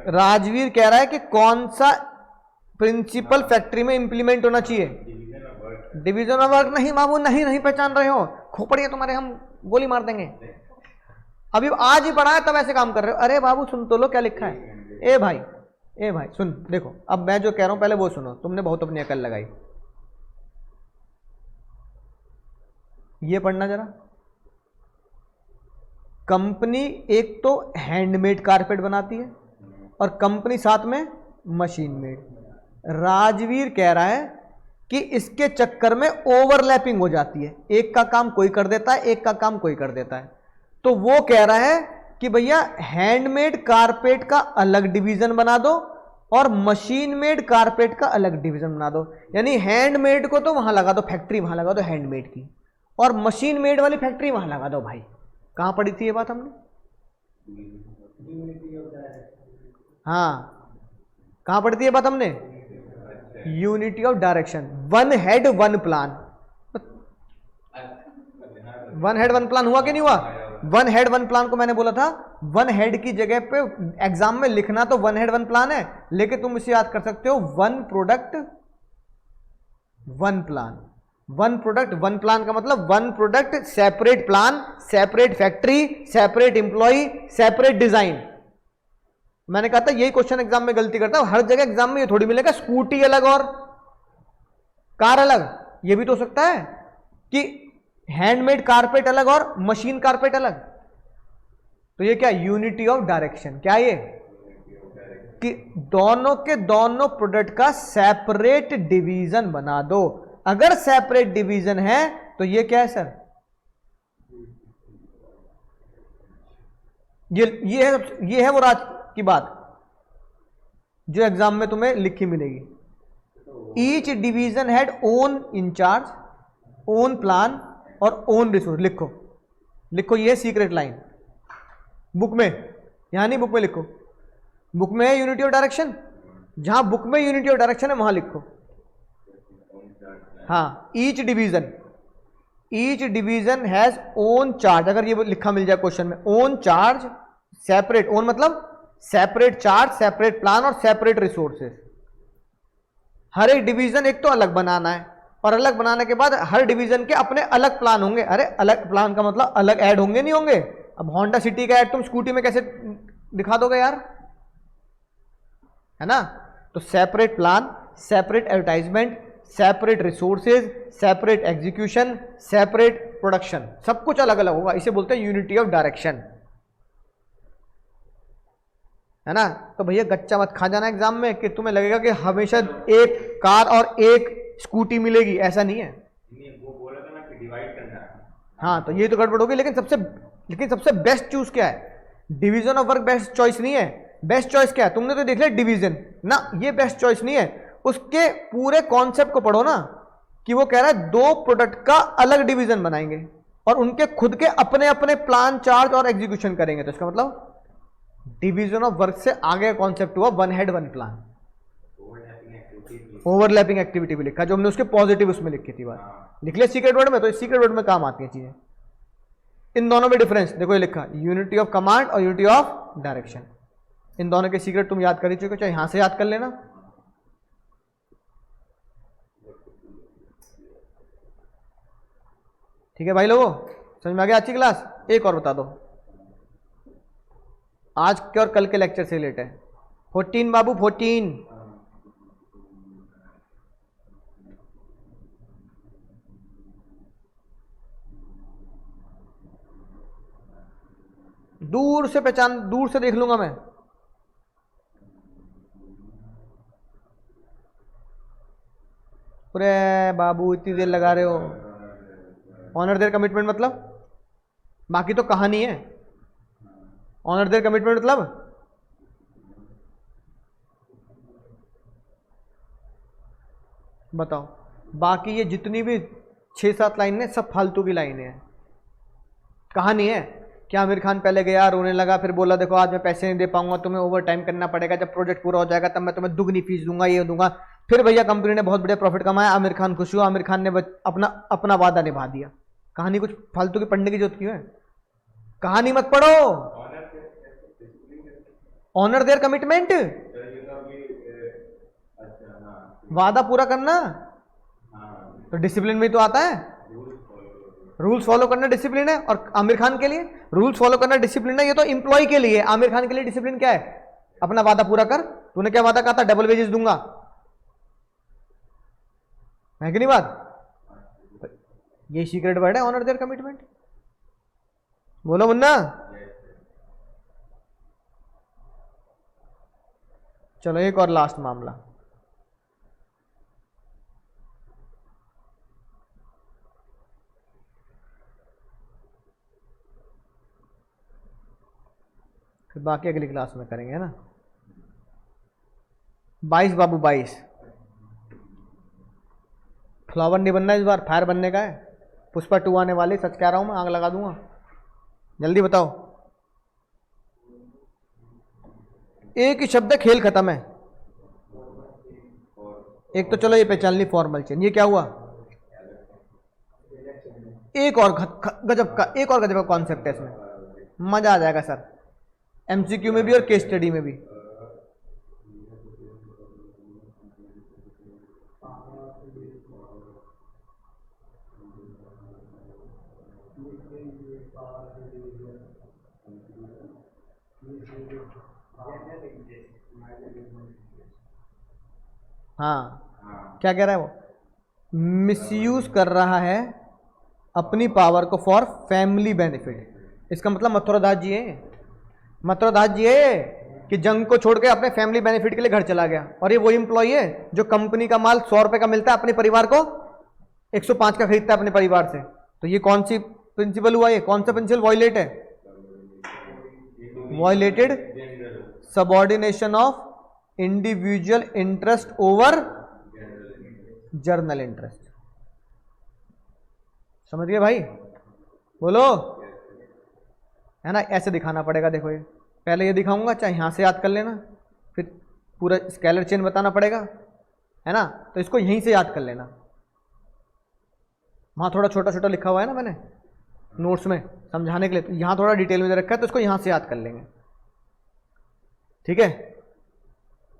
राजवीर कह रहा है कि कौन सा प्रिंसिपल फैक्ट्री में इंप्लीमेंट होना चाहिए, डिवीजन ऑफ वर्क। नहीं बाबू, नहीं पहचान रहे हो, खोपड़िए तुम्हारे, हम गोली मार देंगे। अभी आज ही पढ़ा है तब ऐसे काम कर रहे हो। अरे बाबू सुन तो लो क्या लिखा है। ए भाई सुन, देखो अब मैं जो कह रहा हूं पहले वो सुनो, तुमने बहुत अपनी अकल लगाई। ये पढ़ना जरा, कंपनी एक तो हैंडमेड कारपेट बनाती है और कंपनी साथ में मशीन मेड। राजवीर कह रहा है कि इसके चक्कर में ओवरलैपिंग हो जाती है, एक का काम कोई कर देता है, एक का काम कोई कर देता है। तो वो कह रहा है कि भैया हैंडमेड कारपेट का अलग डिवीजन बना दो और मशीन मेड कारपेट का अलग डिवीजन बना दो। यानी हैंडमेड को तो वहां लगा दो, फैक्ट्री वहां लगा दो हैंडमेड की, और मशीन मेड वाली फैक्ट्री वहां लगा दो। भाई कहां पढ़ी थी ये बात हमने? हाँ, कहां पढ़ी थी ये बात हमने? Unity of direction, one head one plan. One head one plan हुआ कि नहीं हुआ? वन हेड वन प्लान को मैंने बोला था, वन हेड की जगह पे एग्जाम में लिखना तो वन हेड वन प्लान है, लेकिन तुम इसे याद कर सकते हो one product one plan. One product one plan का मतलब one product separate plan, separate factory, separate employee, separate design. मैंने कहा था यही क्वेश्चन एग्जाम में गलती करता हूं, हर जगह एग्जाम में ये थोड़ी मिलेगा स्कूटी अलग और कार अलग। ये भी तो हो सकता है कि हैंडमेड कारपेट अलग और मशीन कारपेट अलग। तो ये क्या? Unity of direction. क्या ये? कि दोनों के दोनों प्रोडक्ट का सेपरेट डिवीजन बना दो। अगर सेपरेट डिवीजन है तो ये क्या है सर? ये है वो राज की बात जो एग्जाम में तुम्हें लिखी मिलेगी। Each division had own in charge, own plan और ओन रिसोर्स। लिखो ये सीक्रेट लाइन बुक में, यहां नहीं, बुक में लिखो। बुक में है यूनिटी ऑफ डायरेक्शन, जहां बुक में यूनिटी ऑफ डायरेक्शन है वहां लिखो। हाँ, each division has own charge. अगर ये लिखा मिल जाए क्वेश्चन में, ओन चार्ज, सेपरेट, ओन मतलब सेपरेट चार्ज, सेपरेट प्लान और सेपरेट रिसोर्सेज। हर एक डिवीजन एक तो अलग बनाना है, और अलग बनाने के बाद हर डिवीजन के अपने अलग प्लान होंगे। अरे अलग प्लान का मतलब अलग ऐड होंगे, नहीं होंगे? अब होंडा सिटी का ऐड तुम स्कूटी में कैसे दिखा दोगे यार, है ना? तो separate plan, separate advertisement, separate resources, separate execution, separate production, सब कुछ अलग अलग होगा। इसे बोलते हैं यूनिटी ऑफ डायरेक्शन, है ना? तो भैया गच्चा मत खा जाना एग्जाम में कि तुम्हें लगेगा कि हमेशा एक कार और एक स्कूटी मिलेगी, ऐसा नहीं है। वो बोला था ना कि डिवाइड करना है। हाँ, तो ये तो गड़बड़ होगी। लेकिन सबसे बेस्ट चूज क्या है? Division of work best choice नहीं है। बेस्ट चॉइस क्या है? तुमने तो देख लिया डिवीजन ना, ये बेस्ट चॉइस नहीं है। उसके पूरे कॉन्सेप्ट को पढ़ो ना, कि वो कह रहा है दो प्रोडक्ट का अलग डिवीजन बनाएंगे और उनके खुद के अपने अपने प्लान, चार्ज और एग्जीक्यूशन करेंगे। तो इसका मतलब डिवीजन ऑफ वर्क से आगे कॉन्सेप्ट हुआ one head one plan. Overlapping activity भी लिखा, जो हमने उसके पॉजिटिव उसमें लिखी थी बात, लिख लिया सीक्रेट वर्ड में। तो इस सीक्रेट वर्ड में काम आती है चीजें। इन दोनों में डिफरेंस देखो, ये लिखा यूनिटी ऑफ कमांड और यूनिटी ऑफ डायरेक्शन। इन दोनों के सीक्रेट तुम याद कर ही चुके, चाहे यहां से याद कर लेना। ठीक है भाई लोगों, समझ में आ गया अच्छी क्लास? एक और बता दो, आज के और कल के लेक्चर से रिलेटेड है। 14 बाबू, 14। दूर से पहचान, दूर से देख लूंगा मैं। अरे बाबू इतनी देर लगा रहे हो। ऑनर देयर कमिटमेंट मतलब बाकी तो कहानी है। ऑनर देयर कमिटमेंट मतलब बताओ। बाकी ये जितनी भी 6-7 लाइनें सब फालतू की लाइनें हैं। कहानी है क्या आमिर खान पहले गया, रोने लगा, फिर बोला देखो आज मैं पैसे नहीं दे पाऊंगा, तुम्हें ओवर टाइम करना पड़ेगा, जब प्रोजेक्ट पूरा हो जाएगा तब मैं तुम्हें दुगनी फीस दूंगा, ये दूंगा। फिर भैया कंपनी ने बहुत बढ़िया प्रॉफिट कमाया, आमिर खान खुश हुआ, आमिर खान ने अपना अपना वादा निभा दिया। कहानी कुछ फालतू की पढ़ने की जरूरत क्यों है? कहानी मत पढ़ो। ऑनर देयर कमिटमेंट, वादा पूरा करना, तो डिसिप्लिन में तो आता है। रूल्स फॉलो करना डिसिप्लिन है, और आमिर खान के लिए रूल्स फॉलो करना डिसिप्लिन है। ये तो एम्प्लॉय के लिए, आमिर खान के लिए डिसिप्लिन क्या है? अपना वादा पूरा कर। तूने क्या वादा कहा था? डबल वेजेस दूंगा, है कि नहीं बात? ये सीक्रेट वर्ड है ऑनर देयर कमिटमेंट। बोलो मुन्ना। चलो एक और लास्ट मामला। फिर बाकी अगली क्लास में करेंगे, है ना। 22 बाबू 22। फ्लावर नहीं बनना इस बार, फायर बनने का है। पुष्पा 2 आने वाली, सच कह रहा हूं मैं, आग लगा दूंगा। जल्दी बताओ। एक ही शब्द है, खेल खत्म है। एक तो चलो ये पहचान ली फॉर्मल चेन, ये क्या हुआ? एक और गजब का कॉन्सेप्ट है इसमें, मजा आ जाएगा सर, एमसीक्यू में भी और केस स्टडी में भी। हाँ, क्या कह रहा है वो? मिसयूज कर रहा है अपनी पावर को फॉर फैमिली बेनिफिट। इसका मतलब मथुरादास जी है, मथुरादास जी है कि जंग को छोड़ के अपने फैमिली बेनिफिट के लिए घर चला गया। और ये वही एम्प्लॉय है जो कंपनी का माल 100 रुपए का मिलता है, अपने परिवार को 105 का खरीदता है अपने परिवार से। तो ये कौन सी प्रिंसिपल हुआ? ये कौन सा प्रिंसिपल वॉयलेट है? Violated subordination of individual interest over general interest. समझ गए भाई? बोलो, है ना। ऐसे दिखाना पड़ेगा। देखो ये पहले ये दिखाऊंगा, चाहे यहां से याद कर लेना, फिर पूरा स्केलर चेन बताना पड़ेगा, है ना। तो इसको यहीं से याद कर लेना। वहां थोड़ा छोटा छोटा लिखा हुआ है ना मैंने नोट्स में समझाने के लिए, तो यहां थोड़ा डिटेल में दे रखा है, तो इसको यहां से याद कर लेंगे, ठीक है।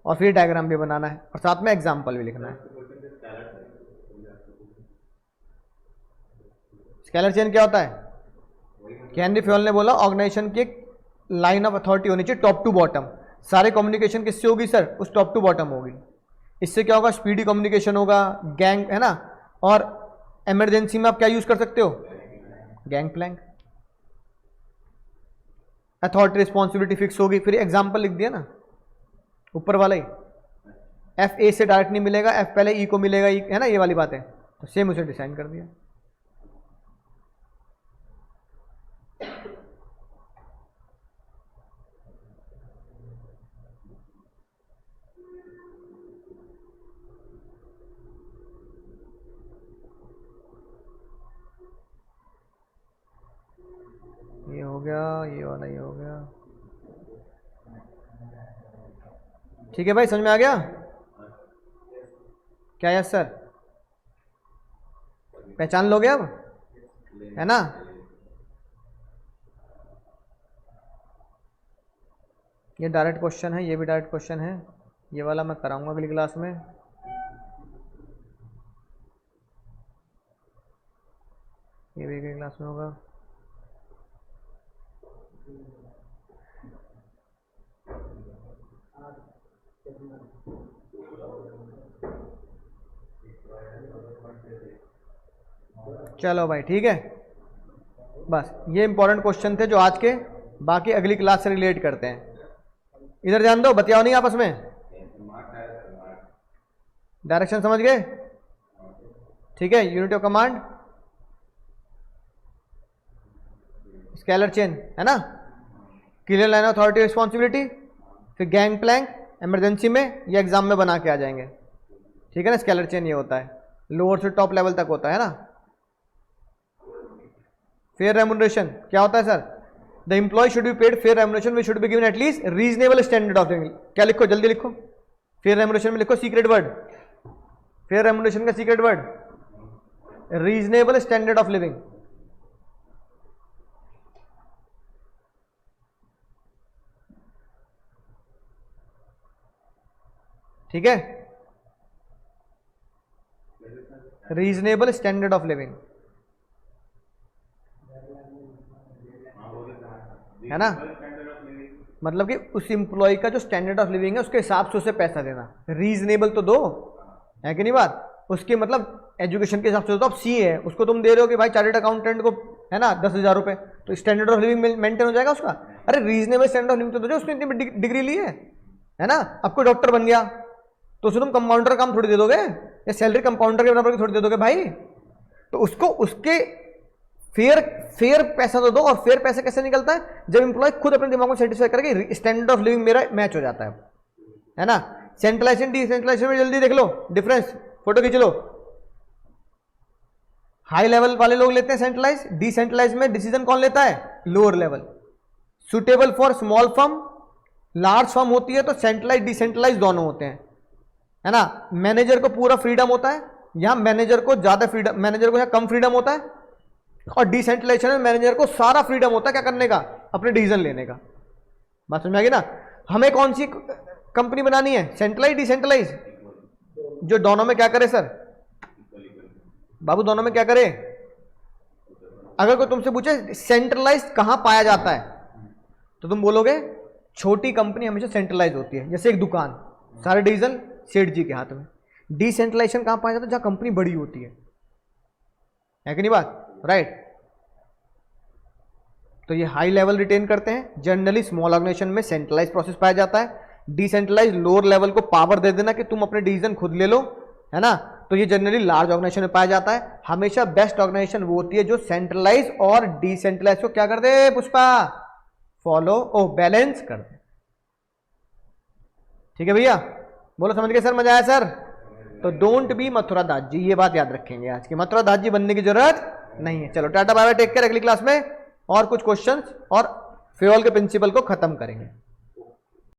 और फिर डायग्राम भी बनाना है और साथ में एग्जाम्पल भी लिखना है। स्केलर चेन क्या होता है? कैनरी फ्योल ने बोला ऑर्गेनाइजेशन की एक लाइन ऑफ अथॉरिटी होनी चाहिए टॉप टू बॉटम। सारे कम्युनिकेशन किससे होगी सर? उस टॉप टू बॉटम होगी। इससे क्या होगा? स्पीडी कम्युनिकेशन होगा, गैंग, है ना। और इमरजेंसी में आप क्या यूज कर सकते हो? Gang plank. Authority responsibility fix होगी। फिर एग्जाम्पल लिख दिया ना ऊपर वाला ही, एफ ए से डायरेक्ट नहीं मिलेगा, एफ पहले ई को मिलेगा, ई, है ना, ये वाली बात है। तो सेम उसे डिसाइन कर दिया। ये हो गया, ये वाला ये हो गया, ठीक है भाई, समझ में आ गया क्या? यस सर, पहचान लोगे अब, है ना। ये डायरेक्ट क्वेश्चन है, ये भी डायरेक्ट क्वेश्चन है। ये वाला मैं कराऊंगा अगली क्लास में। ये भी अगली क्लास में होगा। चलो भाई ठीक है, बस ये इंपॉर्टेंट क्वेश्चन थे जो आज के बाकी अगली क्लास से रिलेट करते हैं। इधर ध्यान दो, बतियाओ नहीं आपस में। डायरेक्शन समझ गए? ठीक है, unit of command, scalar chain है ना, क्लियर लाइन अथॉरिटी रिस्पॉन्सिबिलिटी, फिर गैंग प्लैंक इमरजेंसी में या एग्जाम में बना के आ जाएंगे। ठीक है ना, स्केलर चेन ये होता है, लोअर से टॉप लेवल तक होता है ना। फेयर रेम्युनरेशन क्या होता है sir? The employee should be paid fair remuneration, we should be given at least reasonable standard of living. क्या लिखो, जल्दी लिखो, फेयर रेम्युनरेशन में लिखो सीक्रेट वर्ड, फेयर रेम्युनरेशन का secret word reasonable standard of living. ठीक है, रीजनेबल स्टैंडर्ड ऑफ लिविंग है ना, मतलब कि उस एम्प्लॉय का जो स्टैंडर्ड ऑफ लिविंग है उसके हिसाब से उसे पैसा देना। रीजनेबल तो दो, है कि नहीं बात? उसके मतलब एजुकेशन के हिसाब से तो अब सी है, उसको तुम दे रहे हो कि भाई चार्टर्ड अकाउंटेंट को है ना 10,000 रुपये, तो स्टैंडर्ड ऑफ लिविंग मेंटेन हो जाएगा उसका। अरे रीजनेबल स्टैंडर्ड ऑफ लिविंग तो दो, उसने इतनी बड़ी डिग्री ली है ना। अब कोई डॉक्टर बन गया तो उसको तुम कंपाउंडर काम थोड़ी दे दोगे, या सैलरी कंपाउंडर के बराबर की थोड़ी दे दोगे भाई। तो उसको उसके फेयर पैसा तो दो। और फेयर पैसा कैसे निकलता है? जब एम्प्लॉय खुद अपने दिमाग में सेटिस्फाई करके स्टैंडर्ड ऑफ लिविंग मेरा मैच हो जाता है ना। सेंट्रलाइजेशन डिसेंट्रलाइजेशन में जल्दी देख लो डिफरेंस, फोटो खींच लो। हाई लेवल वाले लोग लेते हैं सेंट्रलाइज, डिसेंट्रलाइज में डिसीजन कौन लेता है? Lower level. Suitable for small firm, large firm होती है तो सेंट्रलाइज डिसेंट्रलाइज दोनों होते हैं, है ना। मैनेजर को पूरा फ्रीडम होता है, यहां मैनेजर को ज्यादा फ्रीडम, मैनेजर को यहां कम फ्रीडम होता है। और डिसेंट्रलाइजेशन में मैनेजर को सारा फ्रीडम होता है क्या करने का? अपने डिसीजन लेने का। बात समझ में आ गई ना। हमें कौन सी कंपनी बनानी है? सेंट्रलाइज डिसेंट्रलाइज, जो दोनों में क्या करे सर? बाबू दोनों में क्या करे? अगर कोई तुमसे पूछे सेंट्रलाइज कहां पाया जाता है तो तुम बोलोगे छोटी कंपनी हमेशा सेंट्रलाइज होती है, जैसे एक दुकान, सारे डिसीजन सेठ जी के हाथ में। डिसेंट्रलाइजेशन कहां पाया जाता है? जहां कंपनी बड़ी होती है कि नहीं बात? राइट। तो ये हाई लेवल रिटेन करते हैं। जनरली स्मॉल ऑर्गेनाइजेशन में सेंट्रलाइज प्रोसेस पाया जाता है। डिसेंट्रलाइज लोअर लेवल को पावर दे देना कि तुम अपने डिसीजन खुद ले लो, है ना। तो ये जनरली लार्ज ऑर्गेनाइजेशन में पाया जाता है। हमेशा बेस्ट ऑर्गेनाइजेशन वो होती है जो सेंट्रलाइज और डिसेंट्रलाइज को क्या कर दे पुष्पा? फॉलो बैलेंस कर दे। ठीक है भैया, बोलो समझ गए सर? मजा आया सर? तो डोंट बी मथुरा दास जी, ये बात याद रखेंगे आज की। मथुरा दास जी बनने की जरूरत नहीं है। चलो tata bye bye, take care. अगली क्लास में और कुछ क्वेश्चंस और फेवल के प्रिंसिपल को खत्म करेंगे।